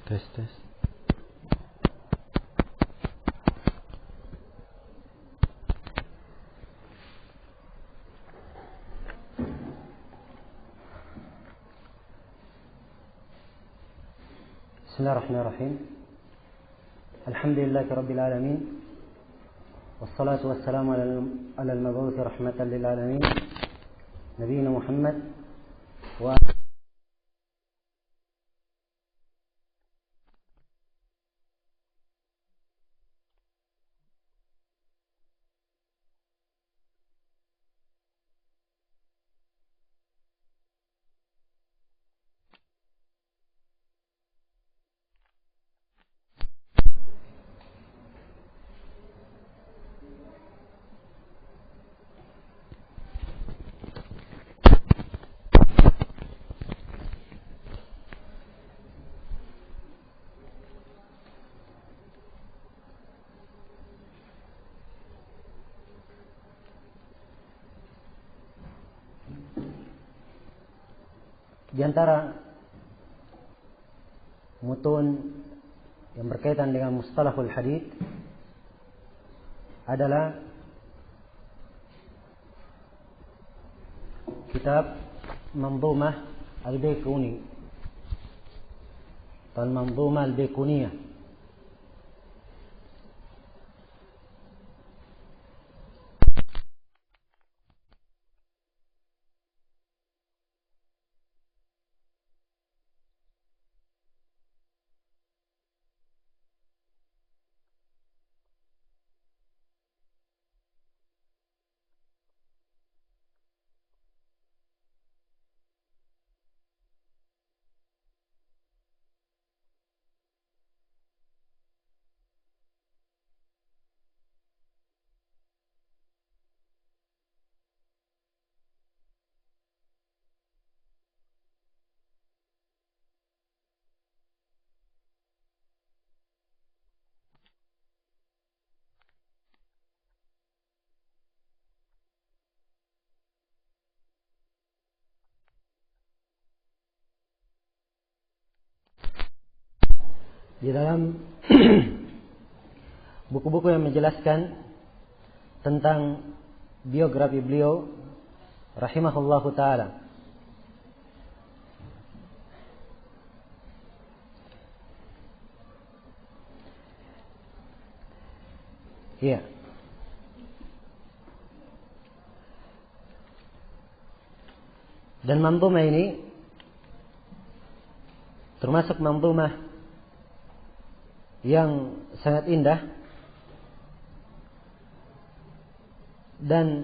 Tes, tes. بسم الله الرحمن الرحيم. الحمد لله رب العالمين، والصلاة والسلام على المبعوث رحمة للعالمين نبينا محمد di antara mutun yang berkaitan dengan mustalahul hadits adalah kitab Manzumah Al-Baiquni atau Manzumah Al-Baiquniyah. Di dalam buku-buku yang menjelaskan tentang biografi beliau rahimahullahu ta'ala, iya, dan manzumah ini termasuk manzumah yang sangat indah dan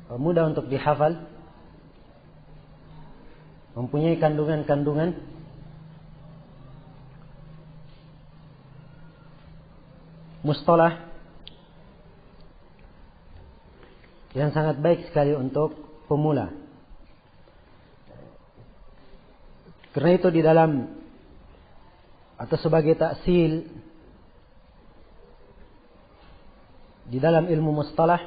mudah untuk dihafal, mempunyai kandungan-kandungan mustalah yang sangat baik sekali untuk pemula. Karena itu di dalam atau sebagai taksil di dalam ilmu mustalah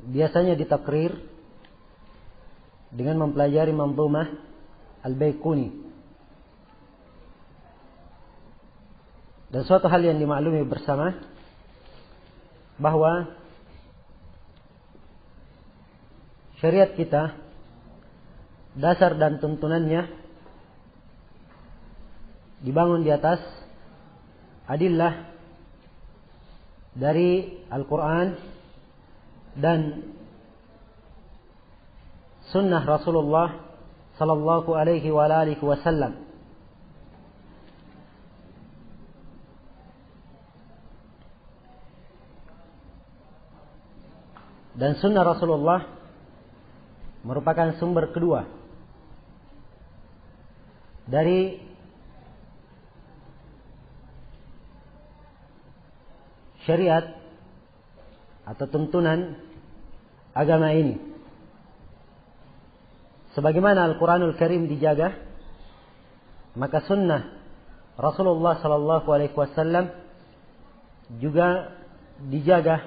biasanya ditakrir dengan mempelajari Manzumah Al-Baiquni. Dan suatu hal yang dimaklumi bersama bahwa syariat kita dasar dan tuntunannya dibangun di atas adillah dari Al-Quran dan sunnah Rasulullah sallallahu alaihi wa alihi wasallam. Dan sunnah Rasulullah merupakan sumber kedua dari syariat atau tuntunan agama ini. Sebagaimana Al-Quranul Karim dijaga, maka sunnah Rasulullah sallallahu alaihi wasallam juga dijaga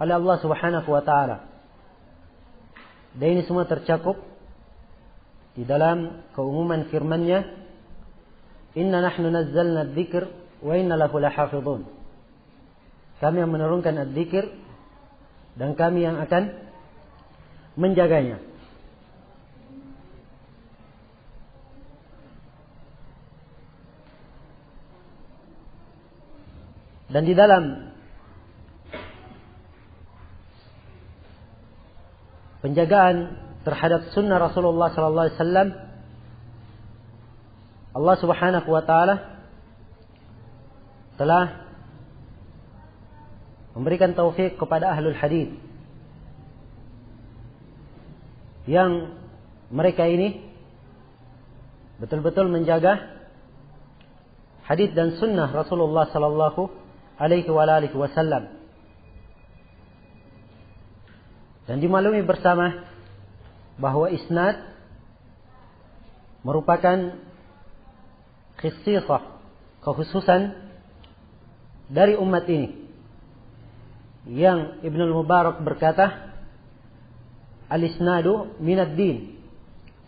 oleh Allah Subhanahu wa taala. Dan ini semua tercakup di dalam keumuman firman-Nya, "Inna nahnu nazzalna adz-dzikr wa inna lahu lahafizun." Kami yang menurunkan adz-dzikr dan kami yang akan menjaganya. Dan di dalam penjagaan terhadap sunnah Rasulullah sallallahu alaihi wasallam, Allah Subhanahu wa taala telah memberikan taufik kepada ahlul hadis yang mereka ini betul-betul menjaga hadis dan sunnah Rasulullah sallallahu alaihi wasallam. Dan dimaklumi bersama bahwa isnad merupakan khususan dari umat ini, yang Ibnul Mubarak berkata, al-isnadu minad din,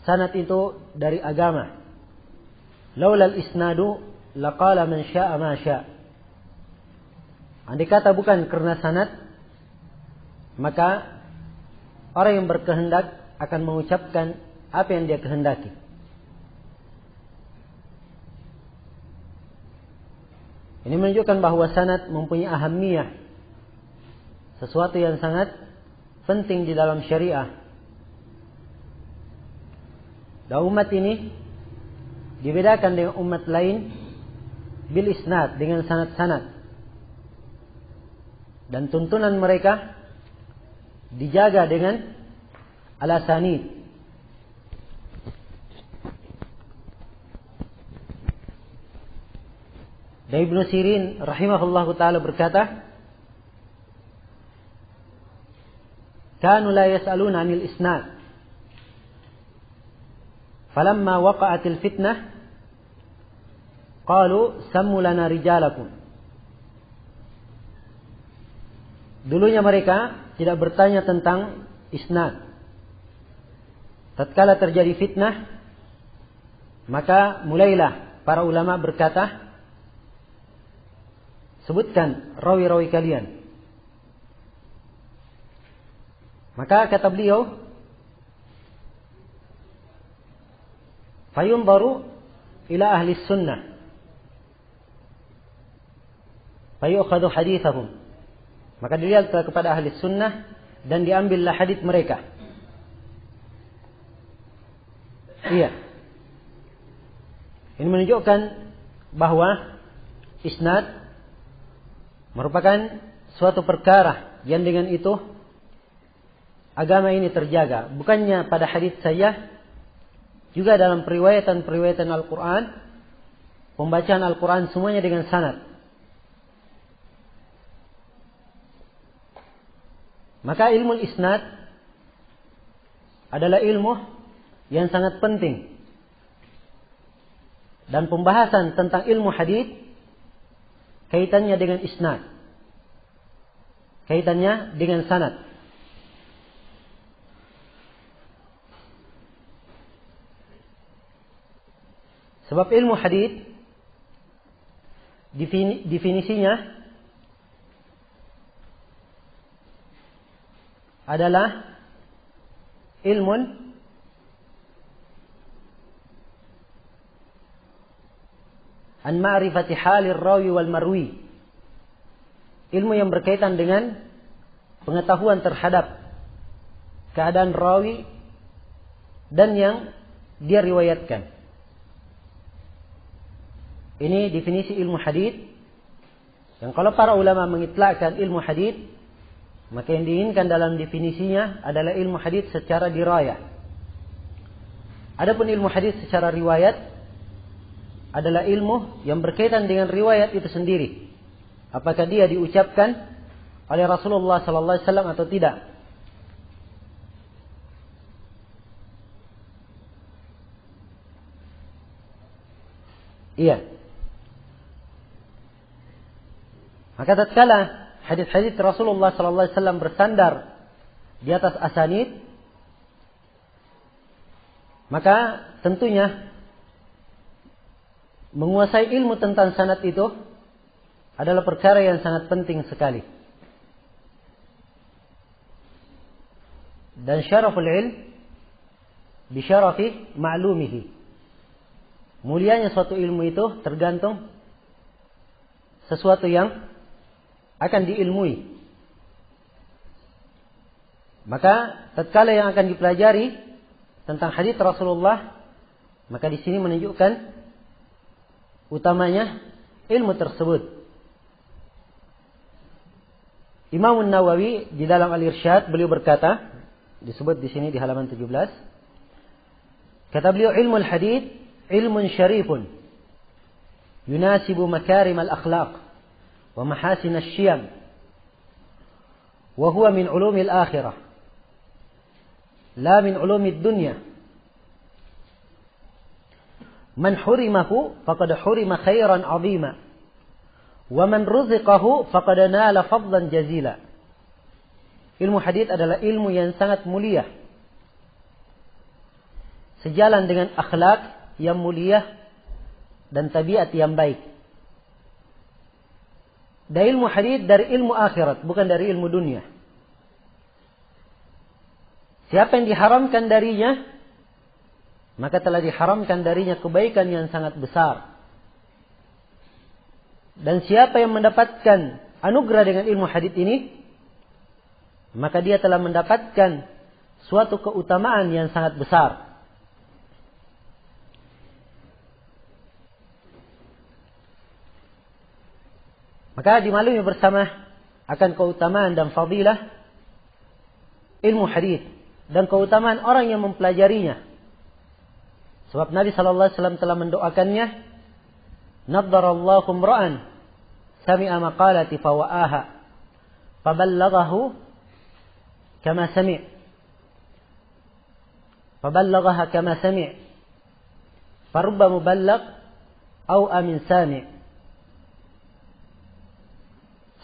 sanad itu dari agama. Laulal isnadu laqala man syaa ma syaa. Andai kata bukan karena sanad, maka orang yang berkehendak akan mengucapkan apa yang dia kehendaki. Ini menunjukkan bahwa sanad mempunyai ahamiyah, sesuatu yang sangat penting di dalam syariah. Dan umat ini dibedakan dengan umat lain bil isnad, dengan sanad-sanad. Dan tuntunan mereka dijaga dengan al-asanid. Dan Ibnu Sirin rahimahullahu taala berkata, kanu la yas'aluna 'anil isnad, falamma waqa'atil fitnah qalu sammu lana rijalakum. Dulunya mereka tidak bertanya tentang isnad. Tatkala terjadi fitnah, maka mulailah para ulama berkata, sebutkan rawi-rawi kalian. Maka kata beliau, fayunzaru ila ahli sunnah fayukhadhu hadithahum. Maka dilihat kepada ahli sunnah dan diambillah hadits mereka. Iya. Ini menunjukkan bahwa isnad merupakan suatu perkara yang dengan itu agama ini terjaga. Bukannya pada hadits saja, juga dalam periwayatan Al-Quran, pembacaan Al-Quran semuanya dengan sanad. Maka ilmu isnad adalah ilmu yang sangat penting. Dan pembahasan tentang ilmu hadits kaitannya dengan isnad, kaitannya dengan sanad. Sebab ilmu hadits definisinya adalah ilmun an ma'rifati halir rawi wal marwi. Ilmu yang berkaitan dengan pengetahuan terhadap keadaan rawi dan yang dia riwayatkan. Ini definisi ilmu hadits. Yang kalau para ulama mengitlakkan ilmu hadits, maka yang diinginkan dalam definisinya adalah ilmu hadits secara dirayah. Adapun ilmu hadits secara riwayat adalah ilmu yang berkaitan dengan riwayat itu sendiri. Apakah dia diucapkan oleh Rasulullah sallallahu alaihi wasallam atau tidak? Iya. Maka tatkala hadis-hadis Rasulullah sallallahu alaihi wasallam bersandar di atas asanid, Maka tentunya menguasai ilmu tentang sanad itu adalah perkara yang sangat penting sekali. Dan syaraful ilm bisyarafi ma'lumihi. Mulianya suatu ilmu itu tergantung sesuatu yang akan diilmui. Maka tatkala yang akan dipelajari tentang hadits Rasulullah, maka di sini menunjukkan utamanya ilmu tersebut. Imam Nawawi di dalam Al-Irsyad beliau berkata, disebut di sini di halaman 17, kata beliau, ilmu al-hadits ilmun syarifun yunasibu makarim al-akhlaq wa mahasin asy-syiyam wa huwa min ulumil akhirah la min ulumid dunya. Man hurimahu faqad hurima khairan 'azima wa man ruziqahu faqad nala fadlan jazila. Ilmu hadits adalah ilmu yang sangat mulia, sejalan dengan akhlak yang mulia dan tabiat yang baik. Dan ilmu hadits dari ilmu akhirat, bukan dari ilmu dunia. Siapa yang diharamkan darinya, maka telah diharamkan darinya kebaikan yang sangat besar. Dan siapa yang mendapatkan anugerah dengan ilmu hadits ini, maka dia telah mendapatkan suatu keutamaan yang sangat besar. Maka dimaklumi bersama akan keutamaan dan fadilah ilmu hadits dan keutamaan orang yang mempelajarinya. Sebab Nabi sallallahu alaihi wasallam telah mendoakannya, naddarallahu imra'an sami'a maqalati fawa'aha faballaghahu kama sami'. Faballaghaha kama sami'. Farubba muballagh au amin sami'.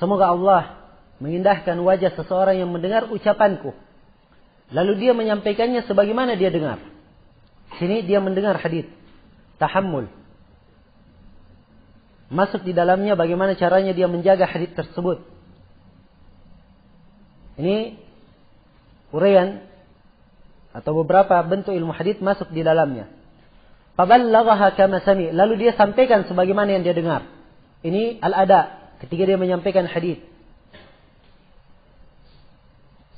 Semoga Allah mengindahkan wajah seseorang yang mendengar ucapanku, lalu dia menyampaikannya sebagaimana dia dengar. Sini dia mendengar hadits, tahammul. Masuk di dalamnya bagaimana caranya dia menjaga hadits tersebut. Ini uraian atau beberapa bentuk ilmu hadits masuk di dalamnya. Faballaghaha kama sami', lalu dia sampaikan sebagaimana yang dia dengar. Ini al-ada, ketika dia menyampaikan hadits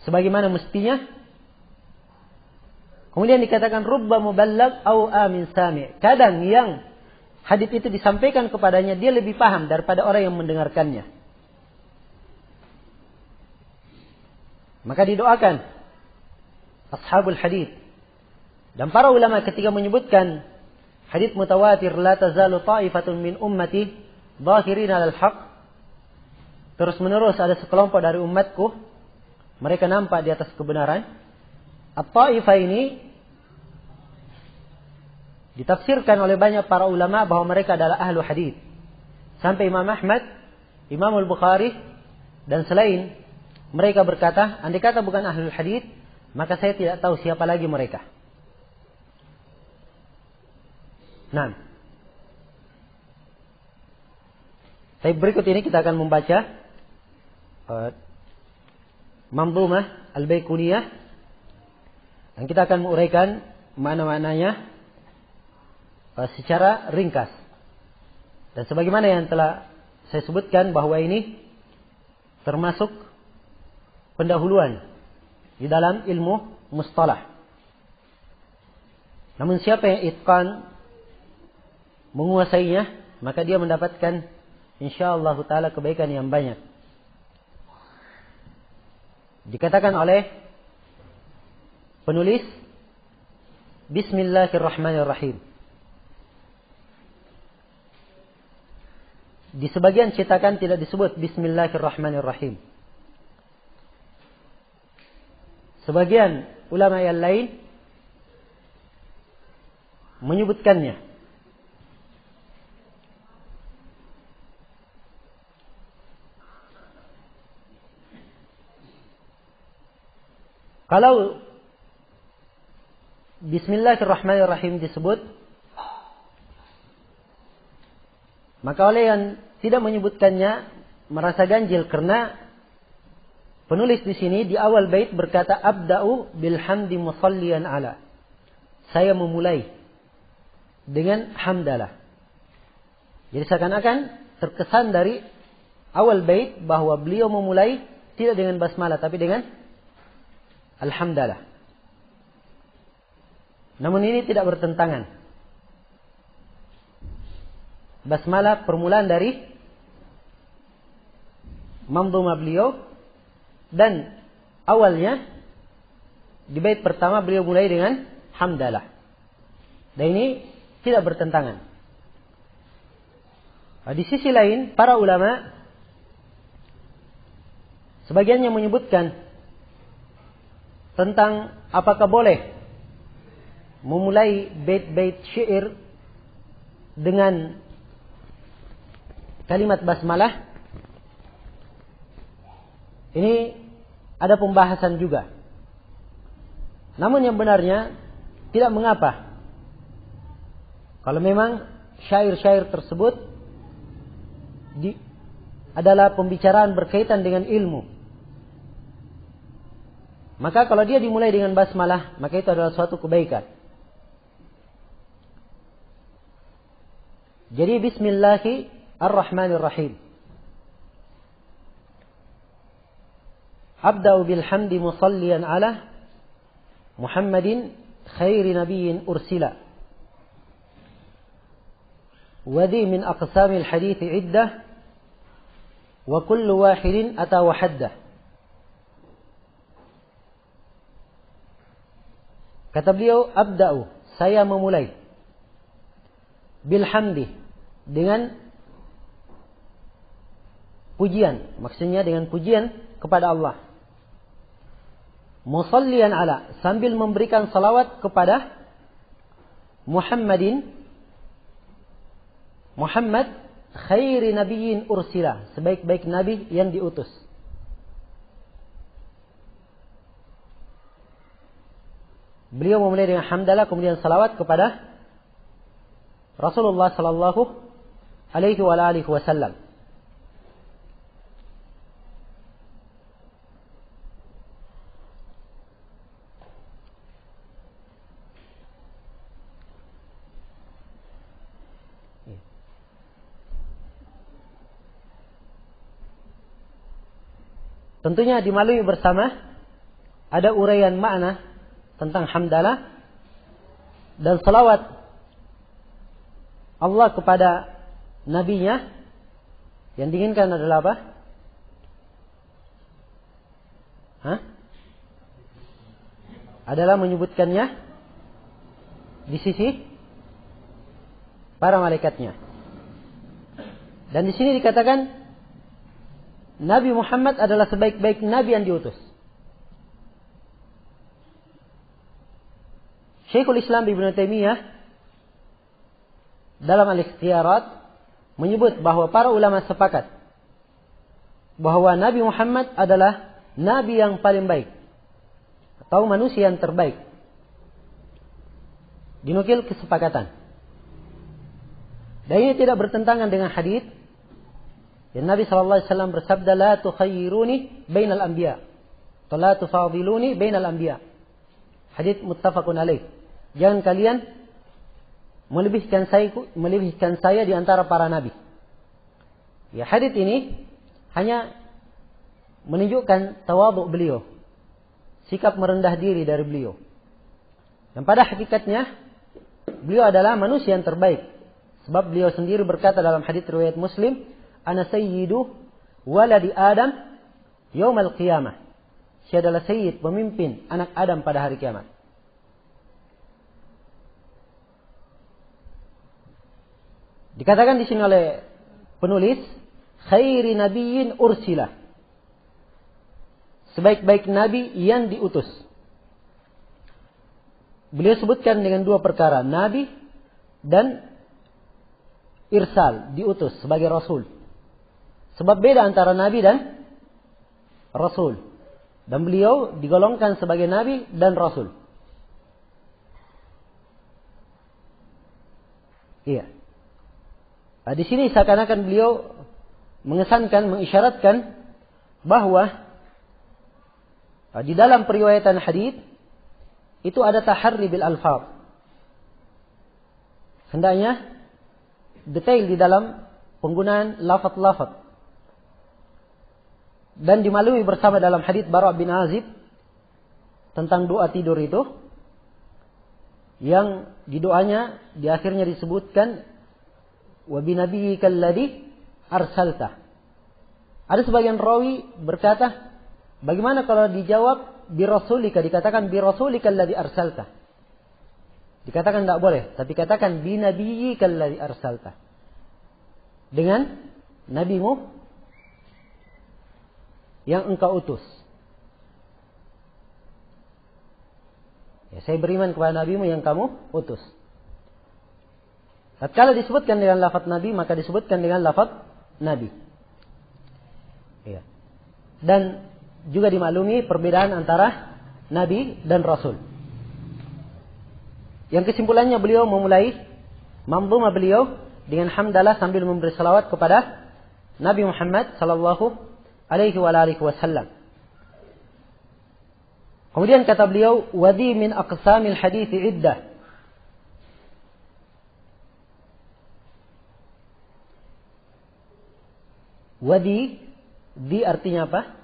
sebagaimana mestinya. Kemudian dikatakan rubba muballagh au amin sami'. Kadang yang hadits itu disampaikan kepadanya dia lebih paham daripada orang yang mendengarkannya. Maka didoakan ashabul hadits. Dan para ulama ketika menyebutkan hadits mutawatir, la tazalu ta'ifatun min ummati dhahirina 'alal haqq, terus menerus ada sekelompok dari umatku mereka nampak di atas kebenaran. At-ta'ifah ini ditafsirkan oleh banyak para ulama bahwa mereka adalah ahlu hadits. Sampai Imam Ahmad, Imam Al-Bukhari dan selain mereka berkata, andai kata bukan ahlu hadits, maka saya tidak tahu siapa lagi mereka. Nah, tapi berikut ini kita akan membaca Manzumah Al-Baiquniyah, dan kita akan menguraikan mana-mananya secara ringkas. Dan sebagaimana yang telah saya sebutkan bahwa ini termasuk pendahuluan di dalam ilmu mustalah. Namun siapa yang itqan menguasainya, maka dia mendapatkan insyaallah taala kebaikan yang banyak. Dikatakan oleh penulis, Bismillahirrahmanirrahim. Di sebagian cetakan tidak disebut Bismillahirrahmanirrahim. Sebagian ulama yang lain menyebutkannya. Kalau Bismillahirrahmanirrahim disebut, maka oleh yang tidak menyebutkannya merasa ganjil karena penulis di sini di awal bait berkata abda'u bilhamdi musalliyan ala. Saya memulai dengan hamdalah. Jadi seakan-akan terkesan dari awal bait bahwa beliau memulai tidak dengan basmalah tapi dengan alhamdulillah. Namun ini tidak bertentangan. Basmalah permulaan dari mamdhumah beliau dan awalnya di bait pertama beliau mulai dengan hamdalah. Dan ini tidak bertentangan. Di sisi lain para ulama sebagian yang menyebutkan tentang apakah boleh memulai bait-bait syair dengan kalimat basmalah. Ini ada pembahasan juga. Namun yang benarnya tidak mengapa kalau memang syair-syair tersebut adalah pembicaraan berkaitan dengan ilmu. Maka kalau dia dimulai dengan basmalah, maka itu adalah suatu kebaikan. Jadi Bismillahirrahmanirrahim. Abda'u bilhamdi musalliyan ala Muhammadin khairi nabiyyin ursila. Wadhi min aqsamil hadithi iddah. Wa kullu wahidin ata wahaddah. Kata beliau, abda'u, saya memulai. Bilhamdi, dengan pujian. Maksudnya dengan pujian kepada Allah. Musalliyan ala, sambil memberikan salawat kepada Muhammadin. Muhammad khairi nabiyyin ursila, sebaik-baik nabi yang diutus. Beliau memulai dengan hamdalah kemudian salawat kepada Rasulullah sallallahu alaihi wa alihi wasallam. Tentunya dimaklumi bersama ada uraian makna tentang hamdalah dan salawat Allah kepada nabinya. Yang diinginkan adalah apa? Adalah menyebutkannya di sisi para malaikatnya. Dan di sini dikatakan Nabi Muhammad adalah sebaik-baik nabi yang diutus. Syekhul Islam Ibnu Taimiyah dalam Al-Ikhtiyarat menyebut bahwa para ulama sepakat bahwa Nabi Muhammad adalah nabi yang paling baik atau manusia yang terbaik. Dinukil kesepakatan. Dan ini tidak bertentangan dengan hadis yang Nabi sallallahu alaihi wasallam bersabda, "La tukhayyiruni bainal anbiya, atau la tufadiluni bainal anbiya." Hadis muttafaqun alaih. Jangan kalian melebihkan saya di antara para nabi. Ya, hadis ini hanya menunjukkan tawadhu beliau, sikap merendah diri dari beliau. Dan pada hakikatnya beliau adalah manusia yang terbaik. Sebab beliau sendiri berkata dalam hadis riwayat Muslim, "Ana sayyidu waladi Adam yaumal qiyamah." Saya adalah sayyid, pemimpin anak Adam pada hari kiamat. Dikatakan di sini oleh penulis, khairi nabiyyin ursila, sebaik-baik nabi yang diutus. Beliau sebutkan dengan dua perkara, nabi dan irsal, diutus sebagai rasul. Sebab beda antara nabi dan rasul. Dan beliau digolongkan sebagai nabi dan rasul. Iya. Nah, di sini seakan-akan beliau mengesankan, mengisyaratkan bahwa di dalam periwayatan hadis itu ada taharri bil alfaz. Hendaknya detail di dalam penggunaan lafaz-lafaz. Dan dimaklumi bersama dalam hadis Bara' bin Azib tentang doa tidur itu, yang di doanya di akhirnya disebutkan wa bi nabiyyika alladhi arsalta. Ada sebagian rawi berkata, bagaimana kalau dijawab bi rasulika, dikatakan bi rasulika alladhi arsalta. Dikatakan tidak boleh, tapi katakan bi nabiyyika alladhi arsalta. Dengan nabimu yang engkau utus. Ya, saya beriman kepada nabimu yang kamu utus. Tatkala disebutkan dengan lafaz nabi, maka disebutkan dengan lafaz nabi. Ya. Dan juga dimaklumi perbedaan antara nabi dan rasul. Yang kesimpulannya beliau memulai manzumah beliau dengan hamdalah sambil memberi salawat kepada Nabi Muhammad sallallahu alaihi wa alihi wasallam. Kemudian kata beliau, wadi min aqsamil hadits iddah. Wadi, di artinya apa?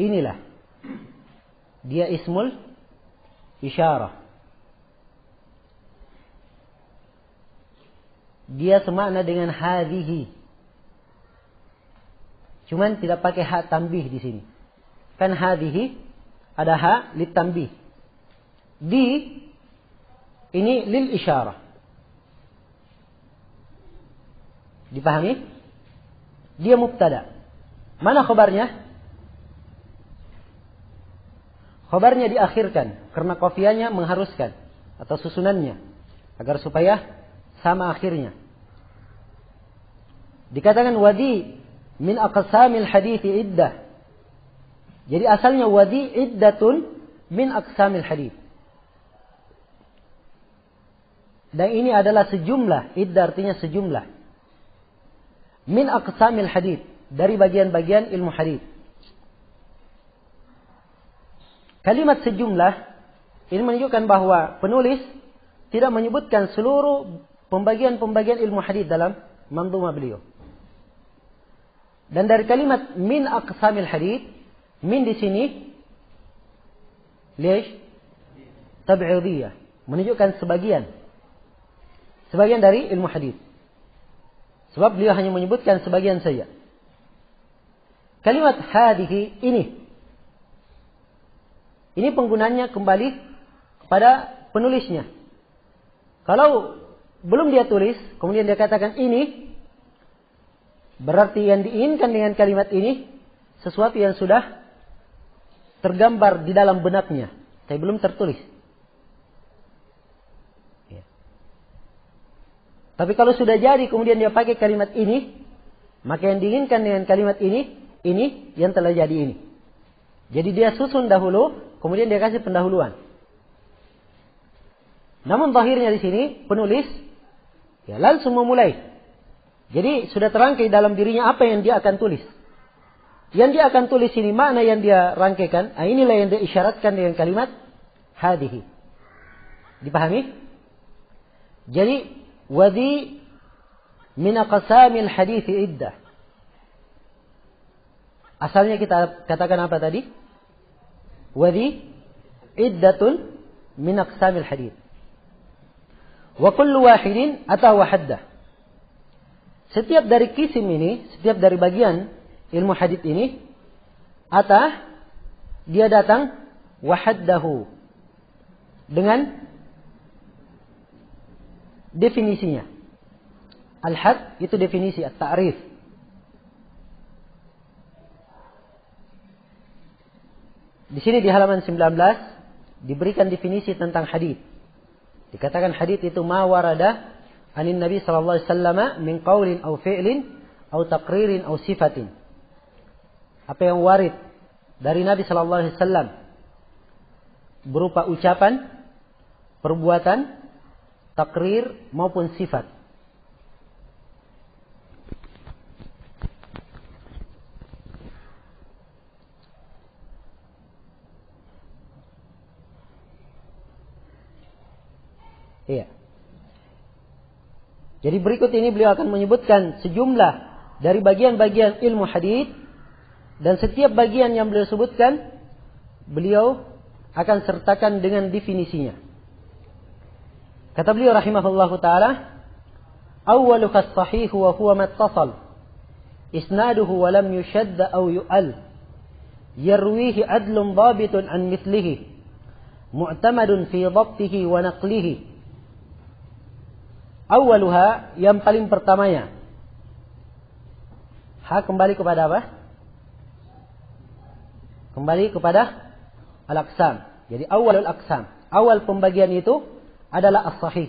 Inilah. Dia ismul isyarah. Dia semakna dengan hadhihi. Cuman tidak pakai hak tanbih di sini. Kan hadhihi ada hak litanbih. Di ini lil isyarah. Dipahami? Dia mubtada. Mana khabarnya? Khabarnya diakhirkan karena qafiyahnya mengharuskan atau susunannya agar supaya sama akhirnya. Dikatakan wadi min aqsamil hadithi iddah. Jadi asalnya wadi iddatun min aqsamil hadith. Dan ini adalah sejumlah, iddah artinya sejumlah. Min aqsamil hadith, dari bagian-bagian ilmu hadith. Kalimat sejumlah ini menunjukkan bahwa penulis tidak menyebutkan seluruh pembagian-pembagian ilmu hadith dalam manzumah beliau. Dan dari kalimat min aqsamil hadits, min di sini lish tab'idiyah, menunjukkan sebagian dari ilmu hadits. Sebab beliau hanya menyebutkan sebagian saja. Kalimat hadhihi ini penggunaannya kembali kepada penulisnya. Kalau belum dia tulis, kemudian dia katakan ini, berarti yang diinginkan dengan kalimat ini sesuatu yang sudah tergambar di dalam benaknya, tapi belum tertulis. Ya. Tapi kalau sudah jadi kemudian dia pakai kalimat ini, maka yang diinginkan dengan kalimat ini yang telah jadi ini. Jadi dia susun dahulu, kemudian dia kasih pendahuluan. Namun zahirnya di sini penulis ya langsung memulai. Jadi sudah terangkai dalam dirinya apa yang dia akan tulis. Yang dia akan tulis ini makna yang dia rangkaikan. Inilah yang dia isyaratkan dengan kalimat hadhihi. Dipahami? Jadi wadi min aqsamil hadithi iddah. Asalnya kita katakan apa tadi? Wadi iddatun min aqsamil hadith. Wa kullu wahidin atahu haddah. Setiap dari kisim ini, setiap dari bagian ilmu hadits ini, dia datang wahaddahu dengan definisinya. Al-had itu definisi, at-ta'rif. Di sini di halaman 19 diberikan definisi tentang hadits. Dikatakan hadits itu ma warada anin Nabi sallallahu alaihi wasallam min qaulin aw fi'lin aw taqririn aw sifatin. Apa yang warid dari Nabi sallallahu alaihi wasallam berupa ucapan, perbuatan takrir maupun sifat. Iya. Jadi berikut ini beliau akan menyebutkan sejumlah dari bagian-bagian ilmu hadis, dan setiap bagian yang beliau sebutkan beliau akan sertakan dengan definisinya. Kata beliau rahimahullahu taala, "Awwalu as-sahih wa huwa mattasal isnaduhu wa lam yushadd aw yu'al yarwihi adlun dhabitun an mithlihi mu'tamadun fi dhabtihi wa naqlihi." Awaluha, yang paling pertamanya. Kembali kepada apa? Kembali kepada al-aqsam. Jadi awalul aqsam. Awal pembagian itu adalah as-sahih.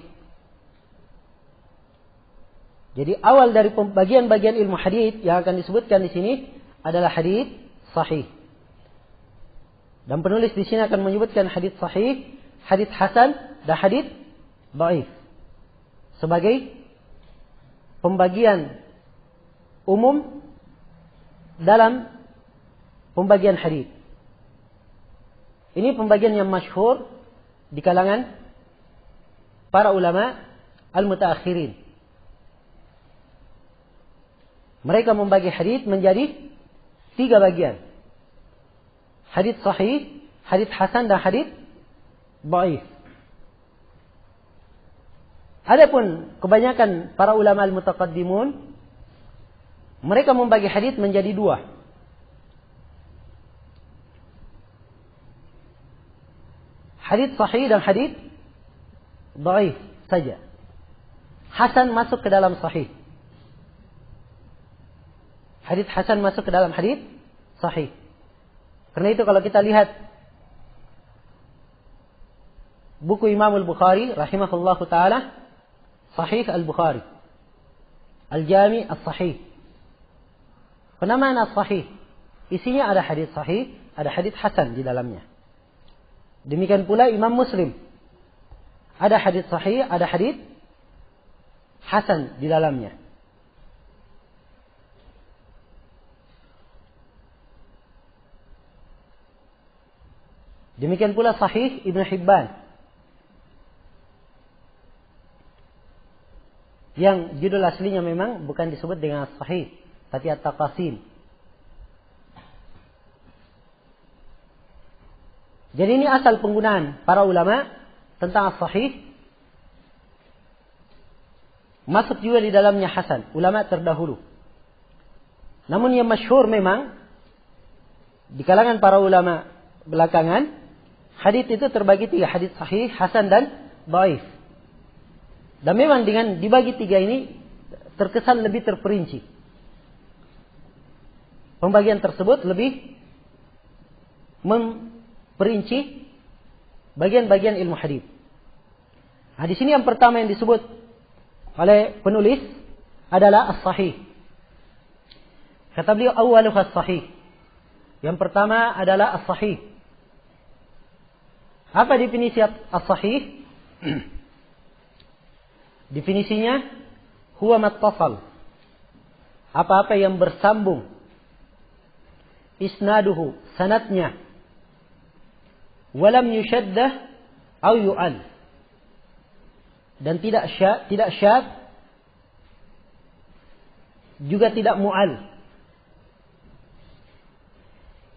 Jadi awal dari pembagian-bagian ilmu hadis yang akan disebutkan di sini adalah hadis sahih. Dan penulis di sini akan menyebutkan hadis sahih, hadis hasan, dan hadis dhaif sebagai pembagian umum dalam pembagian hadis. Ini pembagian yang masyhur di kalangan para ulama al-mutaakhirin. Mereka membagi hadis menjadi 3 bagian. Hadis sahih, hadis hasan, dan hadis dhaif. Adapun kebanyakan para ulama al-mutaqaddimun, mereka membagi hadis menjadi 2. Hadis sahih dan hadis dhaif saja. Hasan masuk ke dalam sahih. Hadis hasan masuk ke dalam hadis sahih. Karena itu kalau kita lihat buku Imam Al-Bukhari rahimahullahu taala, Sahih Al-Bukhari, Al-Jami As-Sahih. Penamaan As-Sahih, isinya ada hadis sahih, ada hadis hasan di dalamnya. Demikian pula Imam Muslim, ada hadis sahih, ada hadis hasan di dalamnya. Demikian pula Sahih Ibn Hibban, yang judul aslinya memang bukan disebut dengan sahih, tapi at-taqasim. Jadi ini asal penggunaan para ulama tentang as-sahih. Masuk juga di dalamnya hasan, ulama terdahulu. Namun yang masyhur memang di kalangan para ulama belakangan, hadis itu terbagi 3, hadis sahih, hasan, dan dhaif. Dan memang dengan dibagi 3 ini terkesan lebih terperinci. Pembagian tersebut lebih memperinci bagian-bagian ilmu hadis. Nah, di sini yang pertama yang disebut oleh penulis adalah as-sahih. Kata beliau awwaluh as-sahih. Yang pertama adalah as-sahih. Apa definisi as-sahih? Definisinya huwa mattasal, apa-apa yang bersambung, isnaduhu, sanadnya, walam yushaddah aw yu'al, dan tidak syad juga tidak mu'al.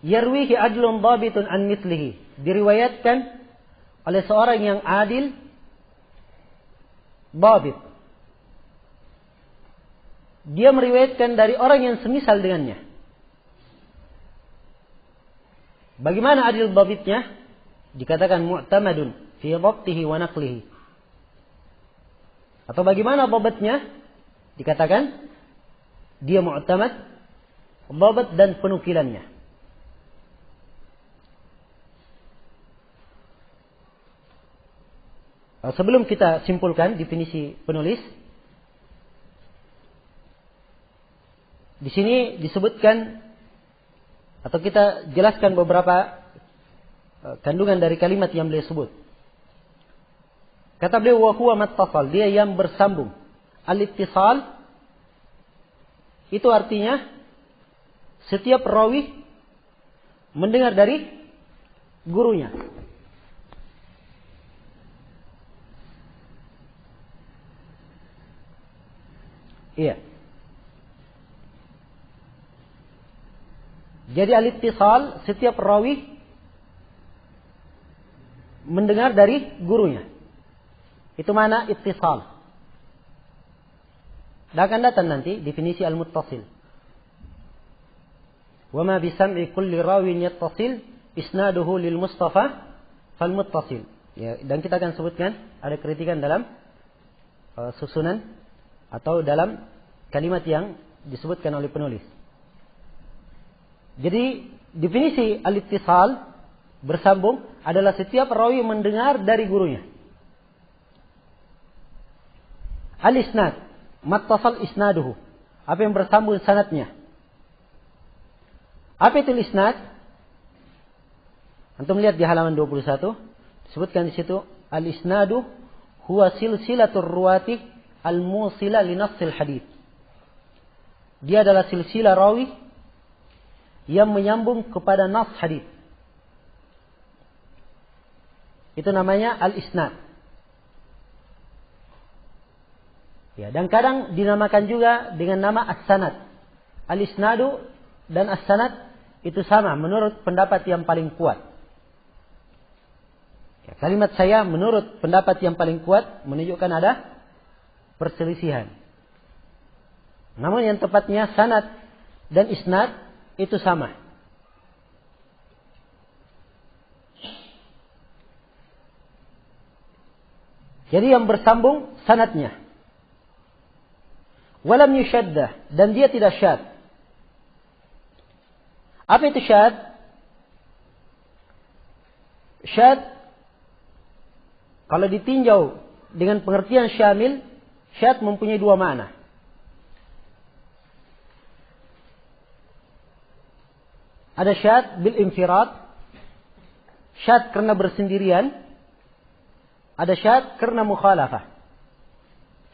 Yarwihi adlun dhabitun an mithlihi, diriwayatkan oleh seorang yang adil, dhabit. Dia meriwayatkan dari orang yang semisal dengannya. Bagaimana adil dhabitnya? Dikatakan mu'tamadun fi dhabtihi wa naqlihi. Atau bagaimana dhabitnya? Dikatakan dia mu'tamad, dhabit dan penukilannya. Sebelum kita simpulkan definisi penulis, di sini disebutkan atau kita jelaskan beberapa kandungan dari kalimat yang beliau sebut. Kata beliau, wa huwa mattasal, dia yang bersambung. Al-ittisal itu artinya setiap rawi mendengar dari gurunya. Iya. Jadi al-ittisal setiap rawi mendengar dari gurunya. Itu mana ittisal. Dan akan datang nanti definisi al-muttasil. Wa ma bi sam'i kulli rawin yattasil isnaduhu lil Mustafa fal muttasil. Ya, dan kita akan sebutkan ada kritikan dalam susunan atau dalam kalimat yang disebutkan oleh penulis. Jadi definisi al-ittisal bersambung adalah setiap rawi mendengar dari gurunya. Al-isnad, mattasal isnaduhu. Apa yang bersambung sanadnya? Apa itu isnad? Antum lihat di halaman 21, disebutkan di situ al-isnadu huwa silsilatur ruwati al-musila li nassil hadits. Dia adalah silsilah rawi yang menyambung kepada nas hadits. Itu namanya al-isnad. Ya, dan kadang dinamakan juga dengan nama as-sanad. Al-isnadu dan as-sanad itu sama menurut pendapat yang paling kuat. Ya, kalimat saya menurut pendapat yang paling kuat menunjukkan ada perselisihan. Namun yang tepatnya sanad dan isnad itu sama. Jadi yang bersambung sanadnya. Walam yushaddah, dan dia tidak syad. Apa itu syad? Syad kalau ditinjau dengan pengertian syamil, syad mempunyai dua makna. Ada syad bil infirad, syad karena bersendirian. Ada syad karena mukhalafah.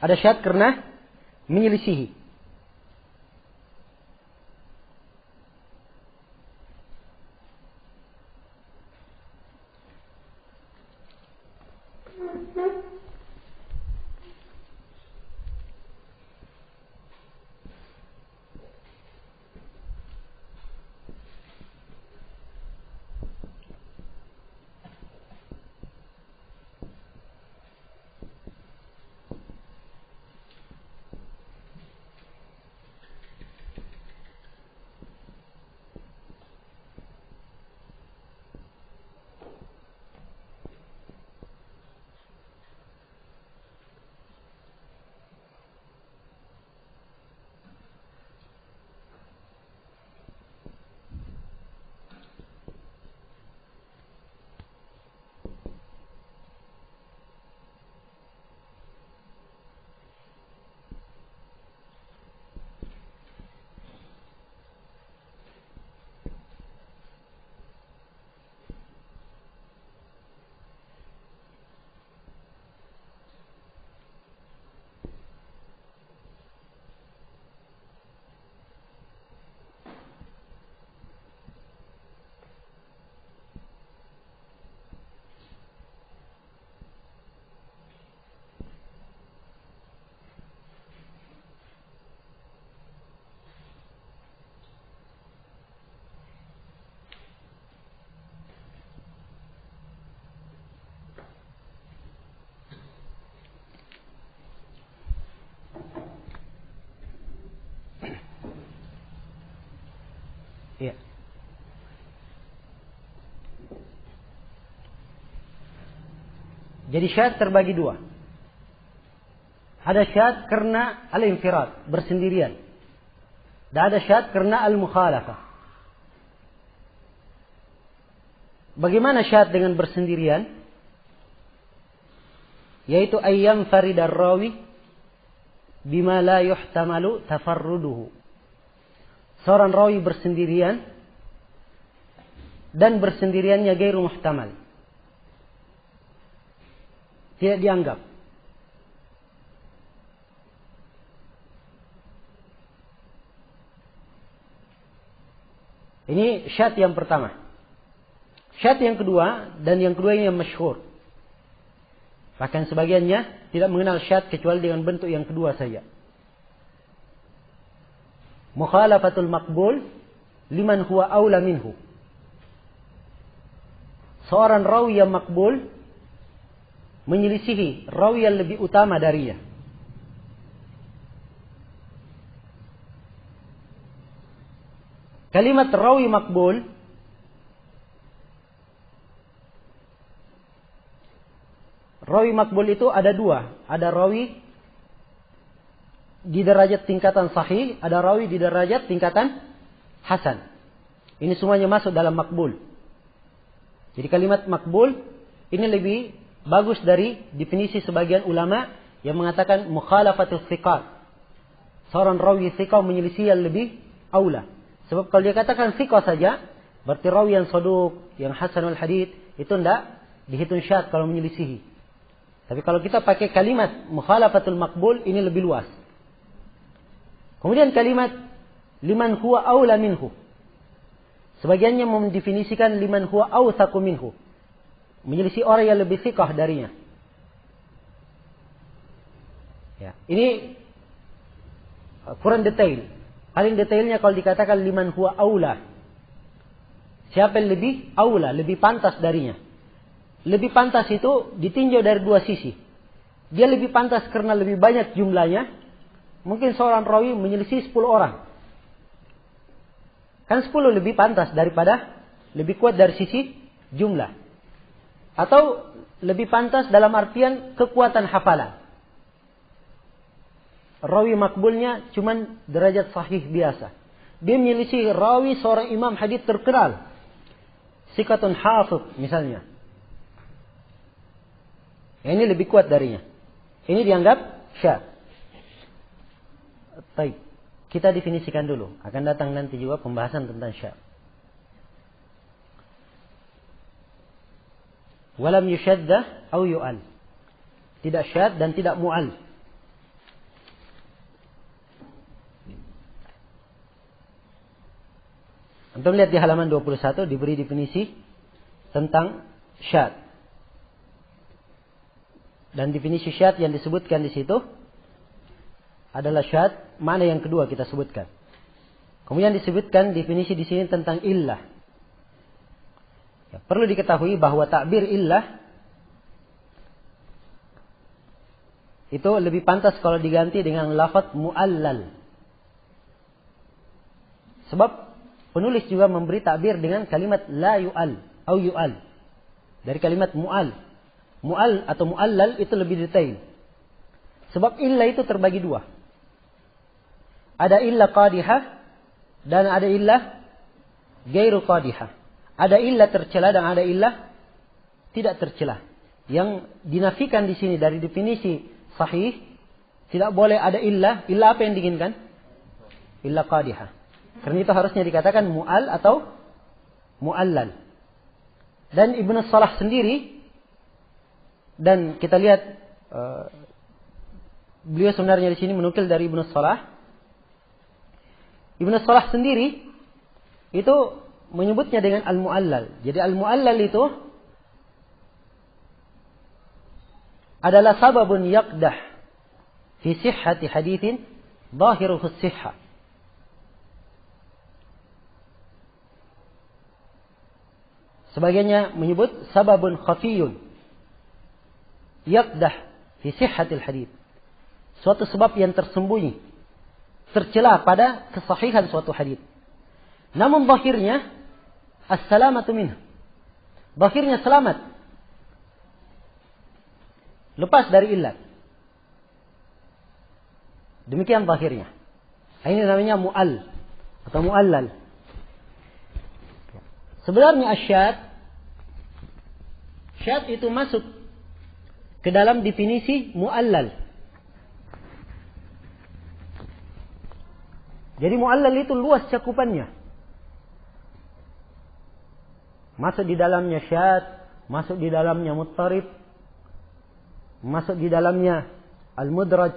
Ada syad karena menyelisihi. Ya. Jadi syad terbagi dua. Ada syad karena al-infirad, bersendirian. Dan ada syad karena al-mukhalafah. Bagaimana syad dengan bersendirian? Yaitu ayyam faridar rawi bima la yuhtamalu tafarruduhu. Seorang rawi bersendirian dan bersendiriannya gairu muhtamal. Tidak dianggap. Ini syad yang pertama. Syad yang kedua, dan yang kedua ini yang masyhur. Bahkan sebagiannya tidak mengenal syad kecuali dengan bentuk yang kedua saja. Mukhalafatul maqbul liman huwa aula minhu. Seorang rawi yang makbul menyelisihi rawi yang lebih utama darinya. Kalimat rawi makbul itu ada dua. Ada rawi di derajat tingkatan sahih, ada rawi di derajat tingkatan hasan. Ini semuanya masuk dalam makbul. Jadi kalimat makbul ini lebih bagus dari definisi sebagian ulama yang mengatakan mukhalafatus thiqat. Seorang rawi thiqah menyelisih yang lebih aula. Sebab kalau dia katakan thiqah saja, berarti rawi yang saduq, yang hasanul hadits itu tidak dihitung syad kalau menyelisihi. Tapi kalau kita pakai kalimat mukhalafatul maqbul ini lebih luas. Kemudian kalimat liman huwa aula minhu. Sebagiannya mendefinisikan liman huwa awthaqu minhu. Menyelisih orang yang lebih thiqah darinya. Ya, ini kurang detail. Paling detailnya kalau dikatakan liman huwa aula. Siapa yang lebih aula, lebih pantas darinya. Lebih pantas itu ditinjau dari dua sisi. Dia lebih pantas karena lebih banyak jumlahnya. Mungkin seorang rawi menyelisih 10 orang. Kan 10 lebih pantas daripada, lebih kuat dari sisi jumlah. Atau lebih pantas dalam artian kekuatan hafalan. Rawi makbulnya cuman derajat sahih biasa. Dia menyelisih rawi seorang imam hadits terkenal. Sikatun hafidh misalnya. Ini lebih kuat darinya. Ini dianggap syad. Baik. Kita definisikan dulu. Akan datang nanti juga pembahasan tentang syad. Walam yushaddah au yu'al. Tidak syad dan tidak mu'al. Antum lihat di halaman 21 diberi definisi tentang syad. Dan definisi syad yang disebutkan di situ adalah syad, mana yang kedua kita sebutkan. Kemudian disebutkan definisi di sini tentang illah. Ya, perlu diketahui bahwa takbir illah itu lebih pantas kalau diganti dengan lafaz mu'allal. Sebab penulis juga memberi takbir dengan kalimat la yu'al atau yu'al. Dari kalimat mu'al. Mu'al atau mu'allal itu lebih detail. Sebab illah itu terbagi dua. Ada illah qadihah dan ada illah gairu qadihah. Ada illah tercela dan ada illah tidak tercela. Yang dinafikan di sini dari definisi sahih, tidak boleh ada illah. Illah apa yang diinginkan? Illah qadihah. Karena itu harusnya dikatakan mu'al atau mu'allal. Dan Ibnu Salah sendiri, dan kita lihat beliau sebenarnya di sini menukil dari Ibnu Salah. Ibnu Salah sendiri itu menyebutnya dengan al-mu'allal. Jadi al-mu'allal itu adalah sababun yaqdah fi sihhati hadithin zahiruhu sihhah. Sebagiannya menyebut sababun khafiyun yaqdah fi sihhatil hadits. Suatu sebab yang tersembunyi, tercela pada kesahihan suatu hadits. Namun zahirnya as-salamatu minhu. Zahirnya selamat. Lepas dari illat. Demikian zahirnya. Ini namanya mu'al atau mu'allal. Sebenarnya asyad itu masuk ke dalam definisi mu'allal. Jadi mu'allal itu luas cakupannya. Masuk di dalamnya syad, masuk di dalamnya muttarib. masuk di dalamnya al-mudraj,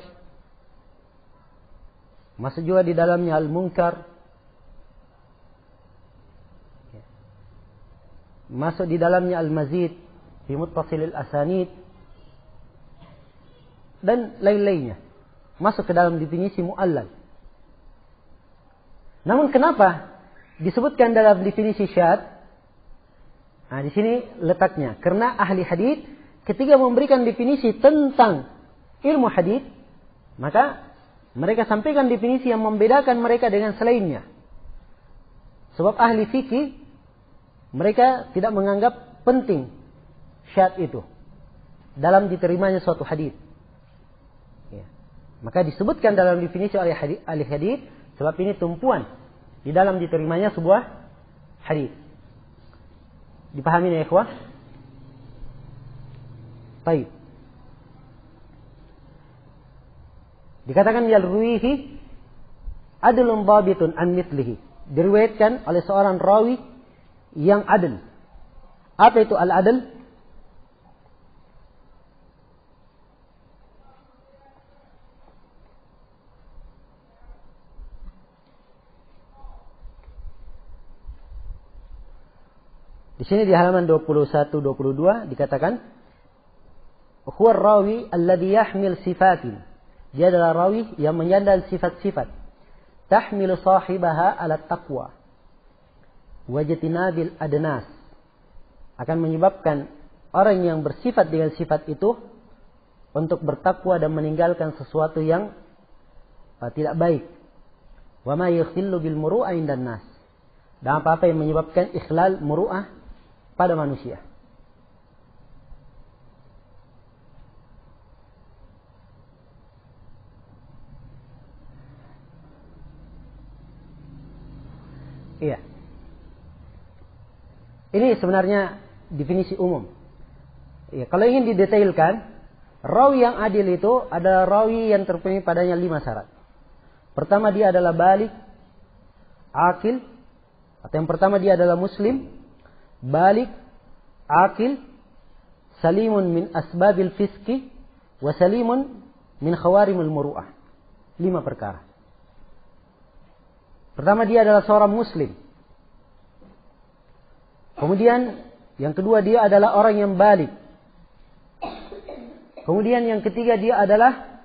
masuk juga di dalamnya al-munkar, masuk di dalamnya al-mazid fi muttasilil asanid, dan lain-lainnya. Masuk ke dalam definisi mu'allal. Namun kenapa disebutkan dalam definisi syadz? Nah, di sini letaknya. Karena ahli hadits ketika memberikan definisi tentang ilmu hadits, maka mereka sampaikan definisi yang membedakan mereka dengan selainnya. Sebab ahli fikih mereka tidak menganggap penting syadz itu dalam diterimanya suatu hadits. Ya. Maka disebutkan dalam definisi oleh ahli hadits, sebab ini tumpuan di dalam diterimanya sebuah hadits. Dipahami ya ikhwah? Baik. Dikatakan yalruihi adlun dhabitun an mithlihi. Diriwayatkan oleh seorang rawi yang adil. Apa itu al-adl? Di sini di halaman 21-22 dikatakan huwa rawi alladhi yahmil sifatin. Dia adalah rawi yang menyandang sifat-sifat. Tahmilu sahibaha ala taqwa wa jatinabil adnas. Akan menyebabkan orang yang bersifat dengan sifat itu untuk bertakwa dan meninggalkan sesuatu yang tidak baik. Wa ma yakhillu bil muru'ah indan nas. Dan apa-apa yang menyebabkan ikhlal muru'ah pada manusia. Iya. Ini sebenarnya definisi umum. Iya, kalau ingin didetailkan, rawi yang adil itu adalah rawi yang terpenuhi padanya 5 syarat. Pertama, dia adalah balik, akil, atau yang pertama dia adalah muslim, balik, akil, salimun min asbabil fiski, wa salimun min khawarimul muru'ah. 5 perkara. Pertama, dia adalah seorang muslim. Kemudian yang kedua, dia adalah orang yang balik. Kemudian yang ketiga, dia adalah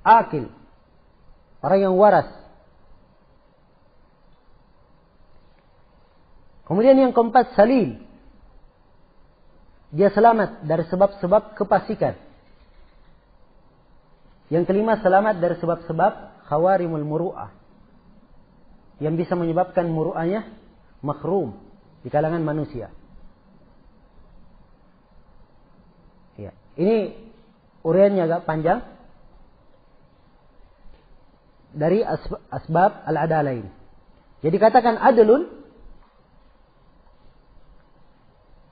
akil, orang yang waras. Kemudian yang keempat, salim. Dia selamat dari sebab-sebab kefasikan. Yang kelima, selamat dari sebab-sebab khawarimul muru'ah, yang bisa menyebabkan muru'ahnya makhrum di kalangan manusia. Ya. Ini uraiannya agak panjang dari asbab al-adalah ini. Jadi katakan adlun,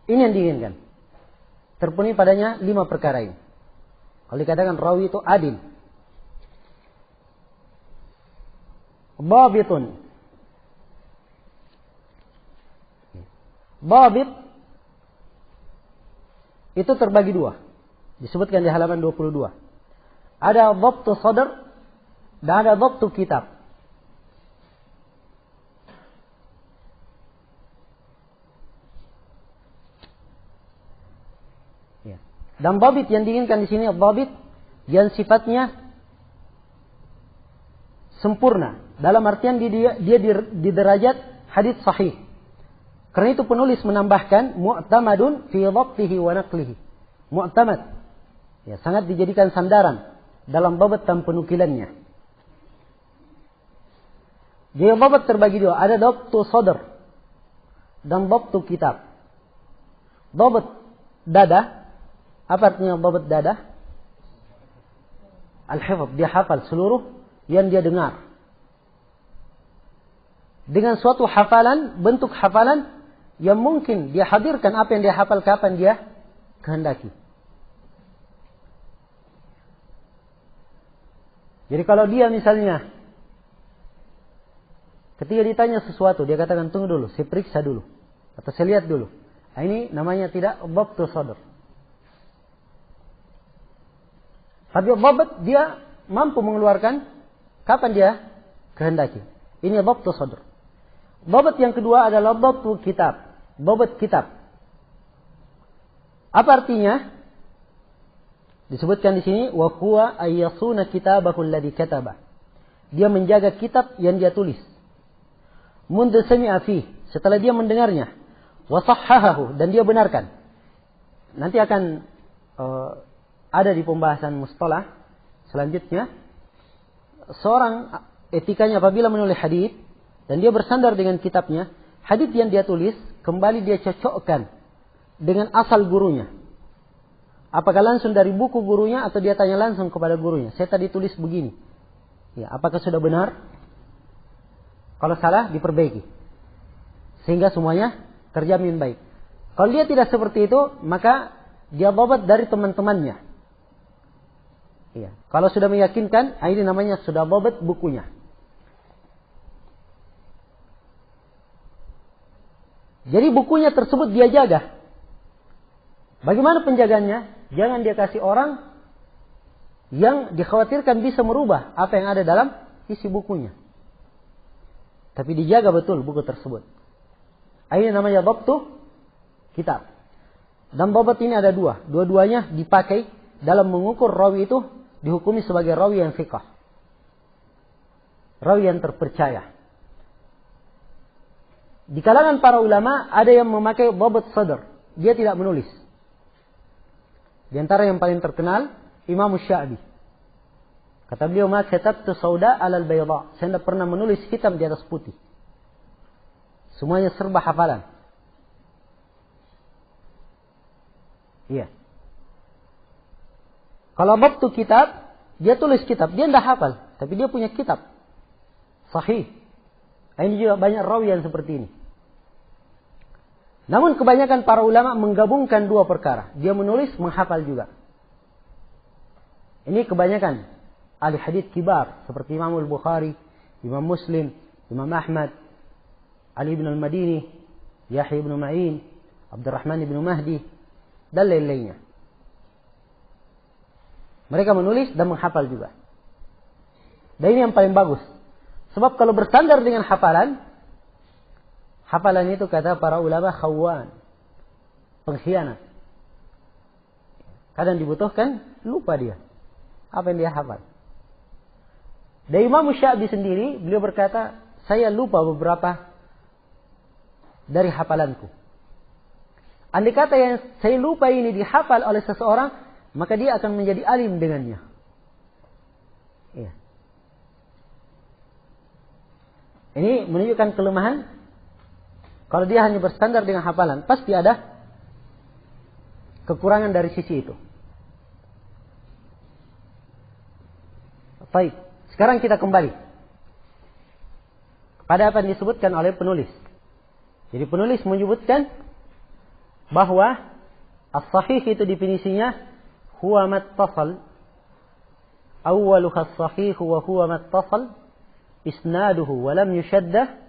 ini yang diinginkan. Terpenuhi padanya 5 perkara ini. Kalau dikatakan rawi itu adil. Dhabitun. Dhabit itu terbagi 2. Disebutkan di halaman 22. Ada dhabtu sadr dan ada dhabtu kitab. Dan dhabit yang diinginkan di sini dhabit yang sifatnya sempurna. Dalam artian dia di derajat hadits sahih. Karena itu penulis menambahkan mu'tamadun fi dhabtihi wa naqlihi. Mu'tamad. Ya, sangat dijadikan sandaran dalam dhabit dan penukilannya. Jadi dhabit terbagi 2. Ada dhabtu sadr dan dhabtu kitab. Dhabit dada. Apa artinya dhabit dada? Al-hifz, dia hafal seluruh yang dia dengar. Dengan suatu hafalan, bentuk hafalan yang mungkin dia hadirkan apa yang dia hafal kapan dia kehendaki. Jadi kalau dia misalnya ketika ditanya sesuatu, dia katakan tunggu dulu, saya periksa dulu. Atau saya lihat dulu. Nah, ini namanya tidak dhabtu sadr. Tapi dhabt dia mampu mengeluarkan kapan dia kehendaki. Ini dhabtu sadr. Dhabt yang kedua adalah dhabtu kitab. Dhabt kitab. Apa artinya? Disebutkan di sini wa huwa ayyasuna kitabahu alladhi kataba. Dia menjaga kitab yang dia tulis. Mundu sami'a fi, setelah dia mendengarnya. Wa sahhahahu, dan dia benarkan. Nanti akan ada di pembahasan mustalah selanjutnya. Seorang etikanya apabila menulis hadits dan dia bersandar dengan kitabnya, hadits yang dia tulis kembali dia cocokkan dengan asal gurunya. Apakah langsung dari buku gurunya atau dia tanya langsung kepada gurunya. Saya tadi tulis begini. Ya, apakah sudah benar? Kalau salah diperbaiki. Sehingga semuanya terjamin baik. Kalau dia tidak seperti itu, maka dia dhabt dari teman-temannya. Ya, kalau sudah meyakinkan, ini namanya sudah dhabt bukunya. Jadi bukunya tersebut dia jaga. Bagaimana penjagaannya? Jangan dia kasih orang yang dikhawatirkan bisa merubah apa yang ada dalam isi bukunya. Tapi dijaga betul buku tersebut. Ini namanya dhabtu kitab. Dan dhabt ini ada dua. Dua-duanya dipakai dalam mengukur rawi itu dihukumi sebagai rawi yang thiqah. Rawi yang terpercaya. Di kalangan para ulama ada yang memakai dhabt sadr. Dia tidak menulis. Di antara yang paling terkenal Imam Sya'bi. Kata beliau, "Ma katabtu sauda 'alal bayda." Saya tidak pernah menulis hitam di atas putih. Semuanya serba hafalan. Iya. Kalau dhabtu kitab, dia tulis kitab, dia tidak hafal, tapi dia punya kitab sahih. Ini juga banyak rawi yang seperti ini. Namun kebanyakan para ulama menggabungkan dua perkara. Dia menulis, menghafal juga. Ini kebanyakan ahli hadits kibar seperti Imam Al-Bukhari, Imam Muslim, Imam Ahmad, Ali bin Al-Madini, Yahya bin Ma'in, Abdurrahman bin Mahdi, dan lain-lainnya. Mereka menulis dan menghafal juga. Dan ini yang paling bagus. Sebab kalau bersandar dengan hafalan, hafalan itu kata para ulama khawan, pengkhianat. Kadang dibutuhkan, lupa dia apa yang dia hafal. Dari Imam Sya'bi sendiri, beliau berkata, saya lupa beberapa dari hafalanku. Andai kata yang saya lupa ini dihafal oleh seseorang, maka dia akan menjadi alim dengannya. Ya. Ini menunjukkan kelemahan. Kalau dia hanya bersandar dengan hafalan, pasti ada kekurangan dari sisi itu. Baik, sekarang kita kembali pada apa yang disebutkan oleh penulis. Jadi penulis menyebutkan bahwa as-sahih itu definisinya huwa mattasal, awwaluha as-sahih wa huwa mattasal isnaduhu wa lam yushaddah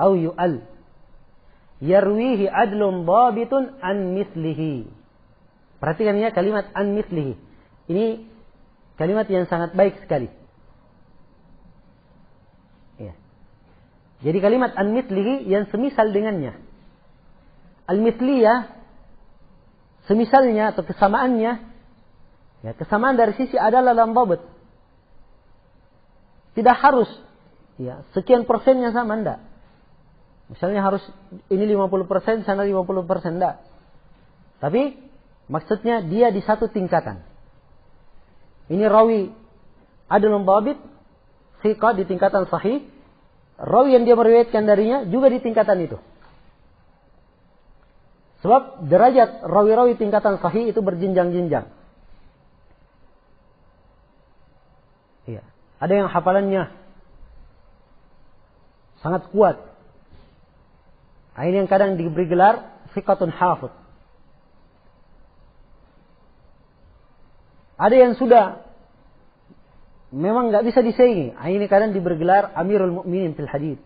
aw yu'al yarwihi adlun dhabitun an mislihi. Perhatikan ya kalimat an mislihi. Ini kalimat yang sangat baik sekali. Ya. Jadi kalimat an mislihi yang semisal dengannya. Al-misliyah semisalnya atau kesamaannya, ya, kesamaan dari sisi adalah dalam dhabt. Tidak harus ya sekian persennya sama, enggak. Misalnya harus ini 50%, sana 50%, enggak. Tapi maksudnya dia di satu tingkatan. Ini rawi adlun dhabit, thiqah di tingkatan sahih. Rawi yang dia meriwayatkan darinya juga di tingkatan itu. Sebab derajat rawi-rawi tingkatan sahih itu berjenjang-jenjang. Iya. Ada yang hafalannya sangat kuat. Ini yang kadang diberi gelar thiqatun hafidh. Ada yang sudah memang nggak bisa disaingi. Ini kadang diberi gelar Amirul Mukminin fil Hadits.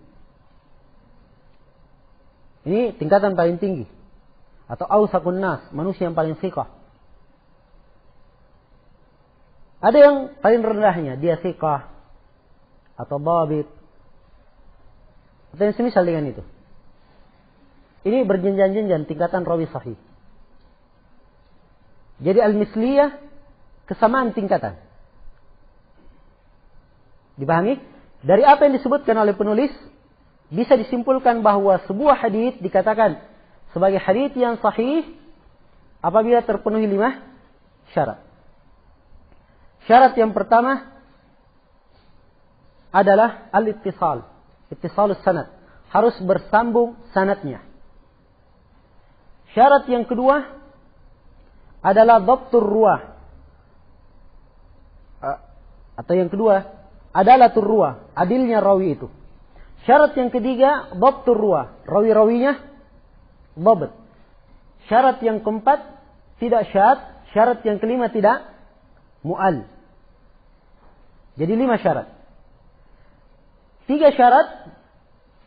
Ini tingkatan paling tinggi. Atau awsaqun nas, manusia yang paling thiqah. Ada yang paling rendahnya, dia thiqah atau dhabit. Atau yang semisal dengan itu. Ini berjenjang-jenjang tingkatan rawi sahih. Jadi al-misliyah kesamaan tingkatan. Dipahami? Dari apa yang disebutkan oleh penulis bisa disimpulkan bahwa sebuah hadits dikatakan sebagai hadits yang sahih apabila terpenuhi 5 syarat. Syarat yang pertama adalah al-ittisal, ittisalus sanad, harus bersambung sanadnya. Syarat yang kedua adalah dhabtur ruwah. Atau yang kedua adalah turruwah, adilnya rawi itu. Syarat yang ketiga dhabtur ruwah, rawi-rawinya dhabt. Syarat yang keempat tidak syadz, syarat yang kelima tidak mu'al. Jadi 5 syarat. 3 syarat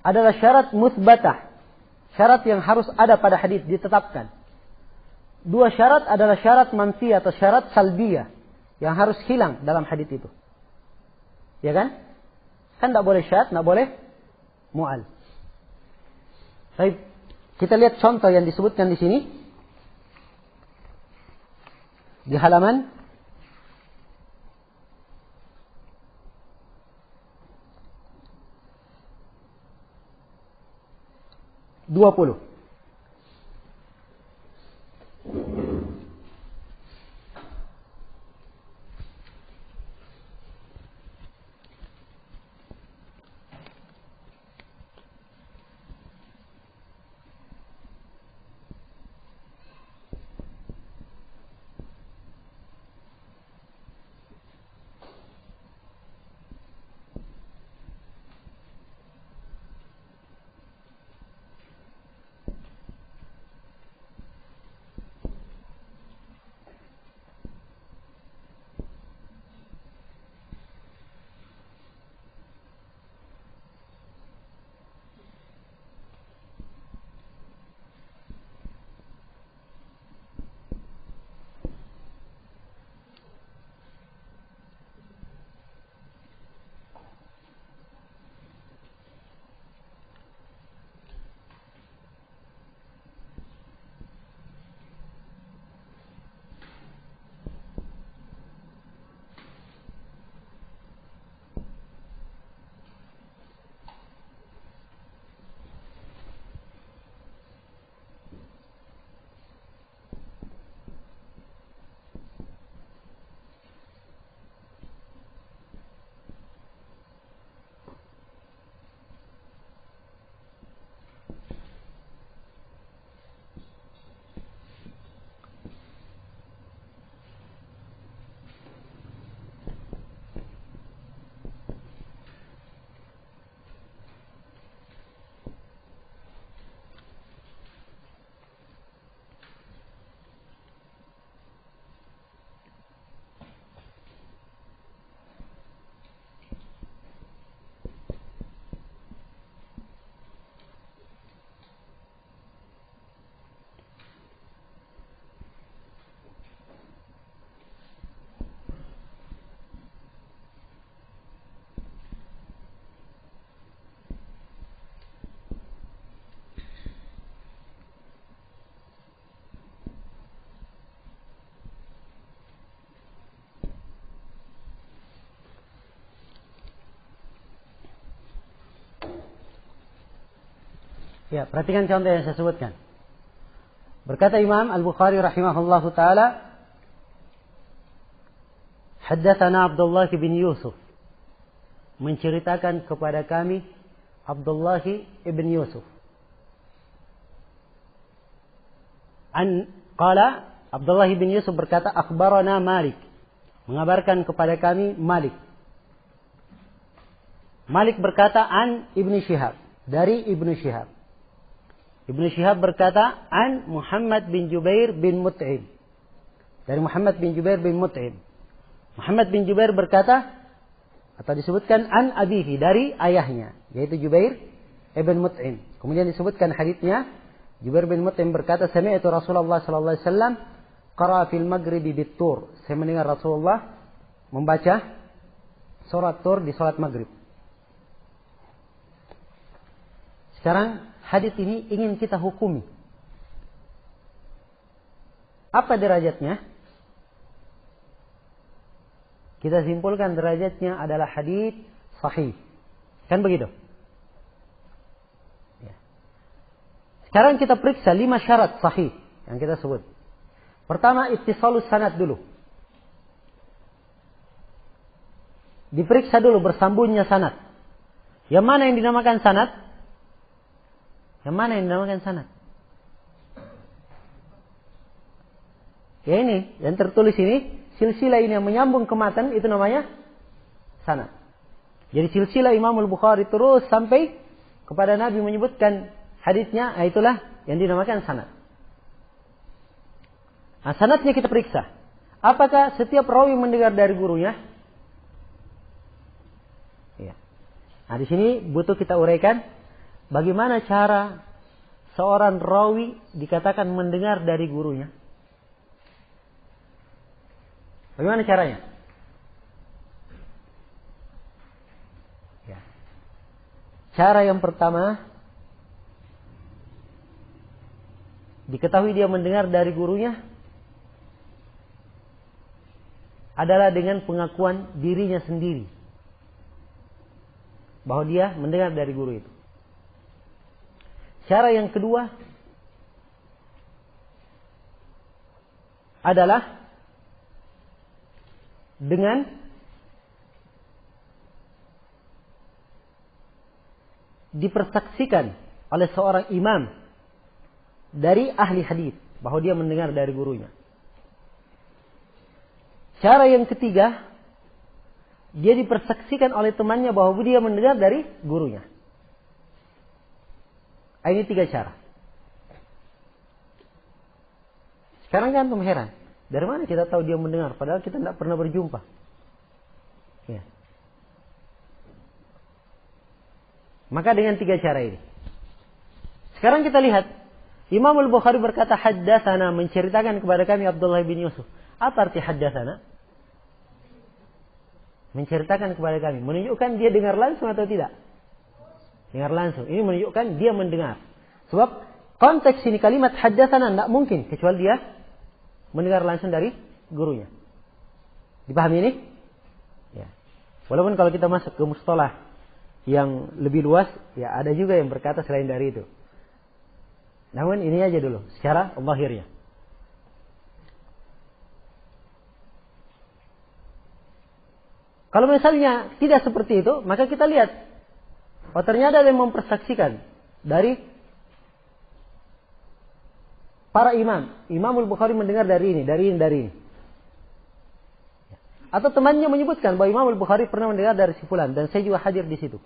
adalah syarat musbatah, syarat yang harus ada pada hadis ditetapkan. 2 syarat adalah syarat manfi atau syarat salbiyah yang harus hilang dalam hadis itu. Ya kan? Kan tidak boleh syadz, tidak boleh mu'al. Baik, kita lihat contoh yang disebutkan di sini. Di halaman 20. Ya, perhatikan contoh yang saya sebutkan. Berkata Imam Al-Bukhari rahimahullahu taala, haddatsana Abdullah bin Yusuf, menceritakan kepada kami Abdullah bin Yusuf. Qala Abdullah bin Yusuf berkata, akhbarana Malik, mengabarkan kepada kami Malik. Malik berkata an Ibnu Syihab, dari Ibnu Syihab. Ibnu Syihab berkata an Muhammad bin Jubair bin Mut'im, dari Muhammad bin Jubair bin Mut'im. Muhammad bin Jubair berkata, atau disebutkan an abihi, dari ayahnya, yaitu Jubair ibn Mut'im. Kemudian disebutkan haditsnya, Jubair bin Mut'im berkata, sami'tu Rasulullah sallallahu alaihi wasallam qara'a fil maghribi bit-tur. Saya mendengar Rasulullah membaca surat Tur di salat maghrib. Sekarang hadis ini ingin kita hukumi. Apa derajatnya? Kita simpulkan derajatnya adalah hadis sahih. Kan begitu? Ya. Sekarang kita periksa 5 syarat sahih yang kita sebut. Pertama, ittisalus sanad dulu. Diperiksa dulu bersambungnya sanad. Yang mana yang dinamakan sanad? Yang mana yang dinamakan sanad? Ya ini, yang tertulis ini, silsilah ini yang menyambung ke matan, itu namanya sanad. Jadi silsilah Imam Al-Bukhari terus sampai kepada Nabi menyebutkan hadisnya, itulah yang dinamakan sanad. Nah, sanadnya kita periksa. Apakah setiap rawi mendengar dari gurunya? Ya. Nah, di sini butuh kita uraikan bagaimana cara seorang rawi dikatakan mendengar dari gurunya. Bagaimana caranya? Ya. Cara yang pertama, diketahui dia mendengar dari gurunya adalah dengan pengakuan dirinya sendiri bahwa dia mendengar dari guru itu. Cara yang kedua adalah dengan dipersaksikan oleh seorang imam dari ahli hadis bahwa dia mendengar dari gurunya. Cara yang ketiga, dia dipersaksikan oleh temannya bahwa dia mendengar dari gurunya. Ini 3 cara. Sekarang kan antum heran, dari mana kita tahu dia mendengar padahal kita tidak pernah berjumpa? Ya. Maka dengan 3 cara ini. Sekarang kita lihat, Imam Al-Bukhari berkata haddatsana, menceritakan kepada kami Abdullah bin Yusuf. Apa arti haddatsana? Menceritakan kepada kami, menunjukkan dia dengar langsung atau tidak? Dengar langsung. Ini menunjukkan dia mendengar. Sebab konteks ini kalimat haddatsana tidak mungkin kecuali dia mendengar langsung dari gurunya. Dipahami ini? Ya. Walaupun kalau kita masuk ke mustalah yang lebih luas, ya ada juga yang berkata selain dari itu. Namun ini aja dulu secara zahirnya. Kalau misalnya tidak seperti itu, maka kita lihat, oh ternyata ada yang mempersaksikan dari para imam. Imam Al-Bukhari mendengar dari ini, dari ini, dari ini. Atau temannya menyebutkan bahwa Imam Al-Bukhari pernah mendengar dari si fulan dan saya juga hadir di situ.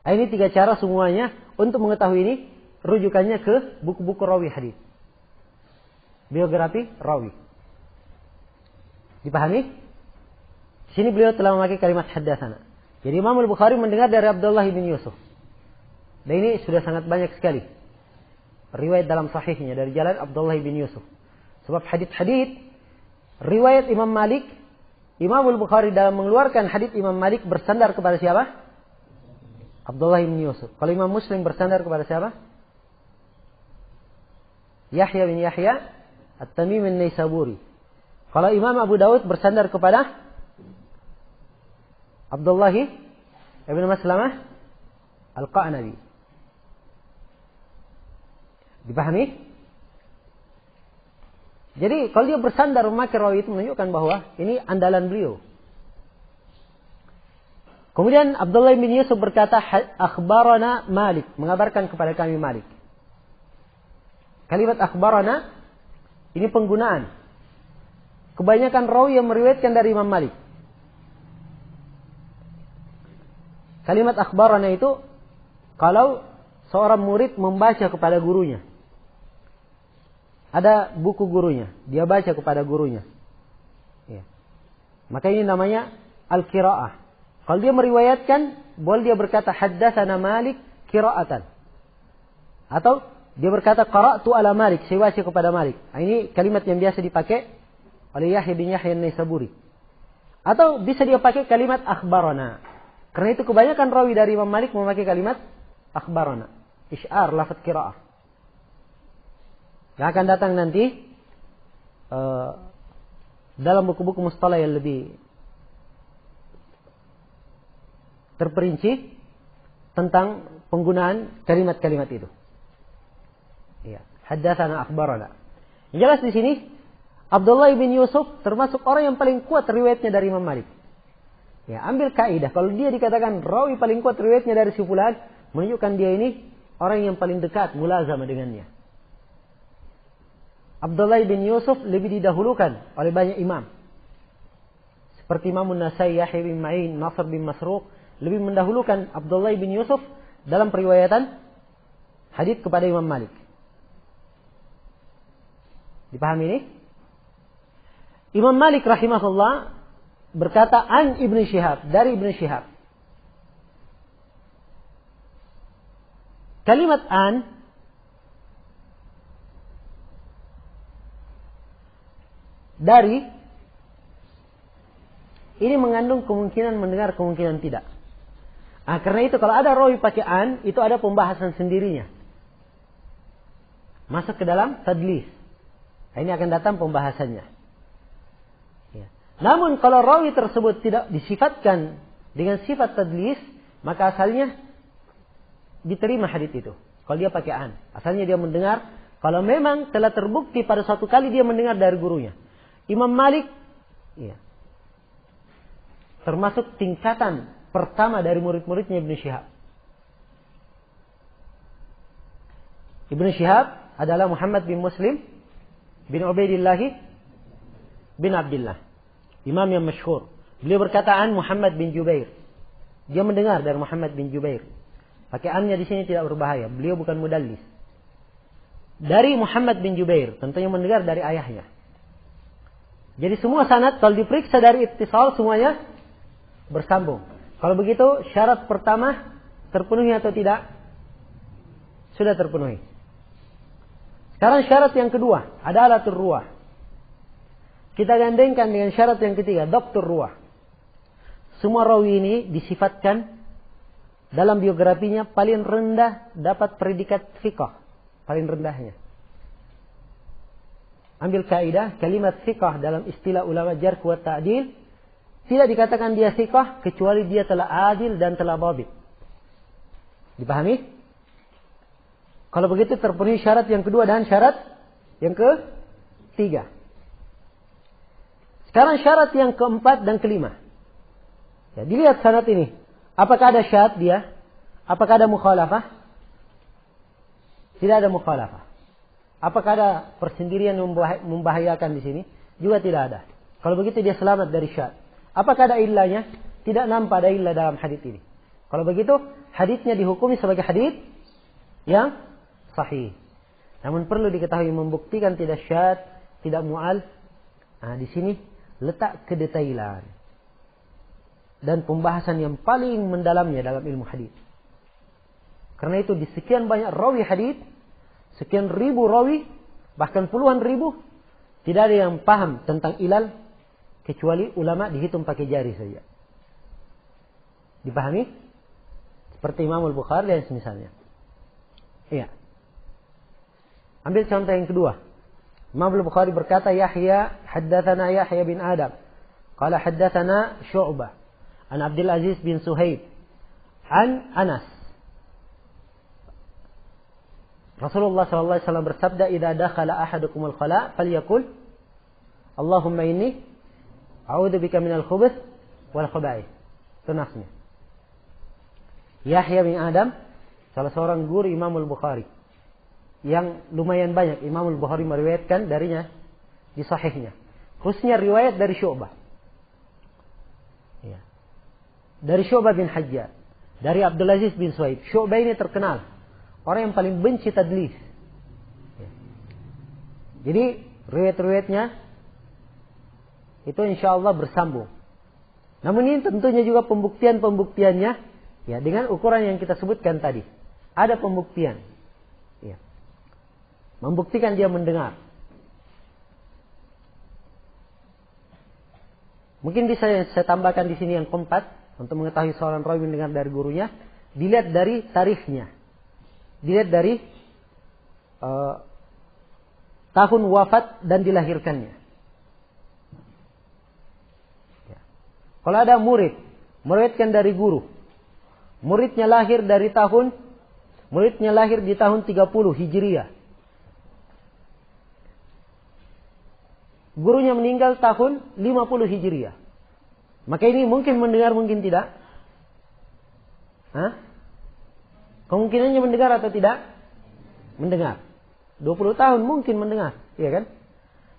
Nah, ini 3 cara semuanya untuk mengetahui ini, rujukannya ke buku-buku rawi hadis. Biografi rawi. Dipahami? Di sini beliau telah memakai kalimat haddatsana. Jadi Imam Al-Bukhari mendengar dari Abdullah bin Yusuf. Dan ini sudah sangat banyak sekali riwayat dalam sahihnya dari jalan Abdullah bin Yusuf. Sebab hadits-hadits riwayat Imam Malik, Imam Al-Bukhari dalam mengeluarkan hadits Imam Malik bersandar kepada siapa? Abdullah bin Yusuf. Kalau Imam Muslim bersandar kepada siapa? Yahya bin Yahya At-Tamimi An-Naisaburi. Kalau Imam Abu Dawud bersandar kepada Abdullah ibn Maslamah Al-Qa'nabi. Dipahami? Jadi kalau dia bersandar memakai rawi itu menunjukkan bahwa ini andalan beliau. Kemudian Abdullah bin Yusuf berkata, akhbarana Malik, mengabarkan kepada kami Malik. Kalimat akhbarana ini penggunaan. Kebanyakan rawi yang meriwayatkan dari Imam Malik. Kalimat akhbarana itu kalau seorang murid membaca kepada gurunya. Ada buku gurunya, dia baca kepada gurunya. Ya. Maka ini namanya al-qiraah. Kalau dia meriwayatkan, boleh dia berkata haddatsana Malik qira'atan. Atau dia berkata qara'tu ala Malik, saya baca kepada Malik. Nah, ini kalimat yang biasa dipakai oleh Yahya bin Yahya an-Naisaburi. Atau bisa dia pakai kalimat akhbarana. Karena itu kebanyakan rawi dari Imam Malik memakai kalimat akhbarana. Isy'ar, lafaz qira'ah. Yang akan datang nanti dalam buku-buku mustalah yang lebih terperinci tentang penggunaan kalimat-kalimat itu. Ya, haddatsana akhbarana. Yang jelas di sini Abdullah bin Yusuf termasuk orang yang paling kuat riwayatnya dari Imam Malik. Ya, ambil kaidah kalau dia dikatakan rawi paling kuat riwayatnya dari si fulan, menunjukkan dia ini orang yang paling dekat mulazamah dengannya. Abdullah bin Yusuf lebih didahulukan oleh banyak imam. Seperti Imam An-Nasai, Yahya bin Ma'in, Nasr bin Masruq lebih mendahulukan Abdullah bin Yusuf dalam periwayatan hadits kepada Imam Malik. Dipahami ini? Imam Malik rahimahullah berkata an Ibn Shihab, dari Ibn Shihab. Kalimat an dari ini mengandung kemungkinan mendengar, kemungkinan tidak. Karena itu kalau ada rawi pakai an, itu ada pembahasan sendirinya. Masuk ke dalam tadlis. Ini akan datang pembahasannya. Ya. Namun kalau rawi tersebut tidak disifatkan dengan sifat tadlis, maka asalnya diterima hadits itu. Kalau dia pakai an, asalnya dia mendengar. Kalau memang telah terbukti pada suatu kali dia mendengar dari gurunya. Imam Malik, ya, termasuk tingkatan pertama dari murid-muridnya Ibn Shihab. Ibn Shihab adalah Muhammad bin Muslim bin Ubaidillah bin Abdullah, imam yang masyhur. Beliau berkata an Muhammad bin Jubair. Dia mendengar dari Muhammad bin Jubair. Pakai annya di sini tidak berbahaya. Beliau bukan mudallis. Dari Muhammad bin Jubair, tentunya mendengar dari ayahnya. Jadi semua sanad kalau diperiksa dari ittisal semuanya bersambung. Kalau begitu syarat pertama terpenuhi atau tidak? Sudah terpenuhi. Sekarang syarat yang kedua, ada alatul ruwah. Kita gandengkan dengan syarat yang ketiga, doktor ruwah. Semua rawi ini disifatkan dalam biografinya paling rendah dapat predikat fiqh, paling rendahnya. Ambil kaidah, kalimat fiqh dalam istilah ulama jarh wa ta'dil tidak dikatakan dia fiqh kecuali dia telah adil dan telah dhabit. Dipahami? Kalau begitu terpenuhi syarat yang kedua dan syarat yang ketiga. Sekarang syarat yang keempat dan kelima. Ya, dilihat sanad ini. Apakah ada syad dia? Apakah ada mukhalafah? Tidak ada mukhalafah. Apakah ada persendirian yang membahayakan di sini? Juga tidak ada. Kalau begitu dia selamat dari syad. Apakah ada illahnya? Tidak nampak ada illah dalam hadits ini. Kalau begitu haditsnya dihukumi sebagai hadits yang sahih. Namun perlu diketahui membuktikan tidak syad, tidak mu'al. Di sini letak kedetailan dan pembahasan yang paling mendalamnya dalam ilmu hadis. Karena itu di sekian banyak rawi hadis, sekian ribu rawi, bahkan puluhan ribu, tidak ada yang paham tentang ilal kecuali ulama dihitung pakai jari saja. Dipahami? Seperti Imam Al-Bukhari dan semisalnya. Iya. Ambil contoh yang kedua. Imam Al-Bukhari berkata, Yahya, haddathana Yahya bin Adam. Qala haddathana Syu'bah. An Abdul Aziz bin Suhaib. An Anas. Rasulullah SAW bersabda, Idza dakhala ahadukumul khala, falyaqul, Allahumma inni a'udzubika minal khubuth wal khaba'ith. Itu nasnya. Yahya bin Adam, salah seorang guru Imam Al-Bukhari. Yang lumayan banyak Imam Al-Bukhari meriwayatkan darinya di sahihnya. Khususnya riwayat dari Syu'bah. Ya. Dari Syu'bah bin Hajjaj. Dari Abdul Aziz bin Suhaib. Syu'bah ini terkenal. Orang yang paling benci tadlis. Ya. Jadi riwayat-riwayatnya itu insya Allah bersambung. Namun ini tentunya juga pembuktiannya ya dengan ukuran yang kita sebutkan tadi. Ada pembuktian. Ya. Membuktikan dia mendengar. Mungkin bisa saya tambahkan di sini yang keempat untuk mengetahui seorang rawi mendengar dari gurunya, dilihat dari tarikhnya. Dilihat dari tahun wafat dan dilahirkannya. Ya. Kalau ada murid meriwayatkan dari guru, muridnya lahir di tahun 30 Hijriah. Gurunya meninggal tahun 50 Hijriah. Maka ini mungkin mendengar, mungkin tidak. Kemungkinannya mendengar atau tidak? Mendengar. 20 tahun mungkin mendengar, iya kan?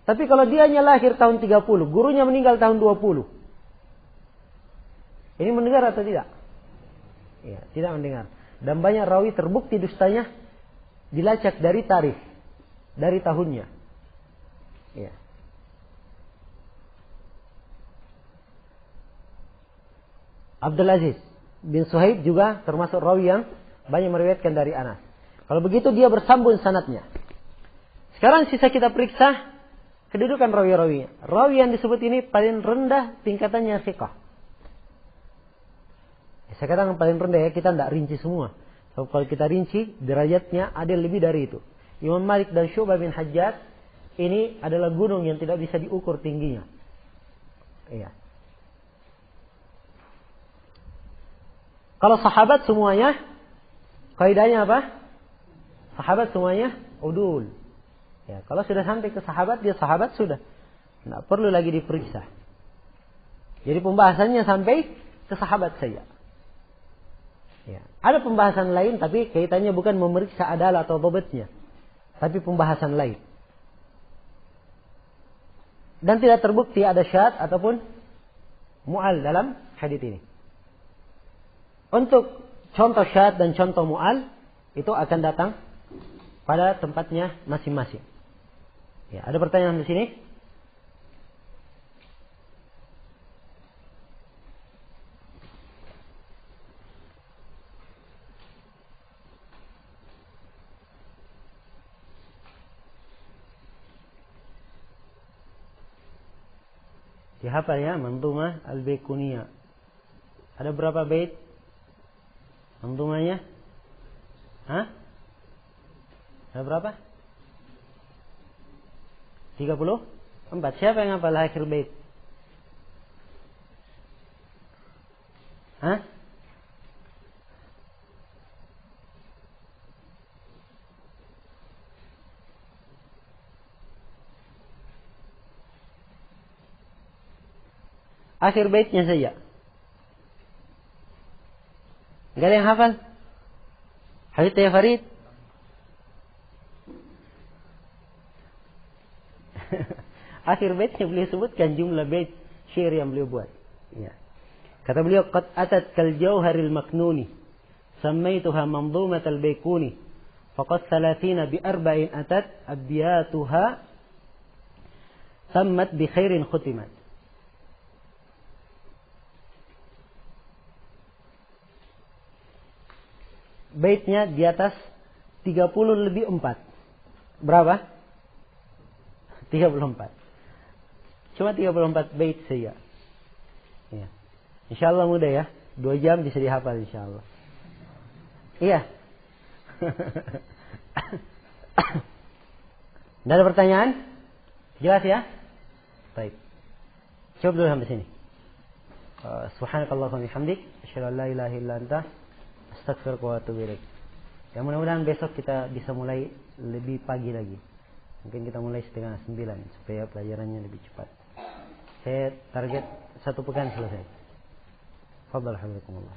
Tapi kalau dia hanya lahir tahun 30, gurunya meninggal tahun 20. Ini mendengar atau tidak? Iya, tidak mendengar. Dan banyak rawi terbukti dustanya dilacak dari tarikh, dari tahunnya. Iya. Abdul Aziz bin Suhaib juga termasuk rawi yang banyak meriwayatkan dari Anas. Kalau begitu dia bersambung sanadnya. Sekarang sisa kita periksa kedudukan rawi-rawinya. Rawi yang disebut ini paling rendah tingkatannya thiqah. Saya katakan paling rendah ya, kita tidak rinci semua. So, kalau kita rinci, derajatnya ada lebih dari itu. Imam Malik dan Syu'bah bin Hajjaj ini adalah gunung yang tidak bisa diukur tingginya. Iya. Kalau sahabat semuanya, kaidahnya apa? Sahabat semuanya udul. Ya, kalau sudah sampai ke sahabat, dia sahabat sudah. Tidak perlu lagi diperiksa. Jadi pembahasannya sampai ke sahabat saja. Ya. Ada pembahasan lain, tapi kaitannya bukan memeriksa adalah atau dhabatnya, tapi pembahasan lain. Dan tidak terbukti ada syad ataupun mu'al dalam hadits ini. Untuk contoh syad dan contoh mu'al, itu akan datang pada tempatnya masing-masing. Ya, ada pertanyaan di sini? Dihafal ya, Mandhumah Al-Baiquniyah. Ada berapa bait? Mandhumahnya? Ada berapa? 34. Siapa yang hafal akhir bait? Akhir baitnya saja. Enggak ada yang hafal? Hadits ya Farid? Akhir baitnya beliau sebutkan jumlah bait syair yang beliau buat. Ya. Kata beliau, "Qad atat kal jauharil maknuni, sammaituha mandhumatal baiquni, faqad 30 bi 40 atat abyatuha, tammat bi khairin khutimat." Baitnya di atas 30 lebih 4. Berapa? 34. Cuma 34 bait saja. Ya. InsyaAllah mudah ya. 2 jam bisa dihafal insyaAllah. Iya. Tidak ada pertanyaan? Jelas ya? Baik. Coba dulu sampai sini. Subhanakallahumma wa bihamdik, asyhadu an la ilaha illa anta, astaghfiruka wa atubu ilaik. Ya, mudah-mudahan besok kita bisa mulai lebih pagi lagi. Mungkin kita mulai 8:30 supaya pelajarannya lebih cepat. Saya target 1 pekan selesai. Fadhal hafizakumullah.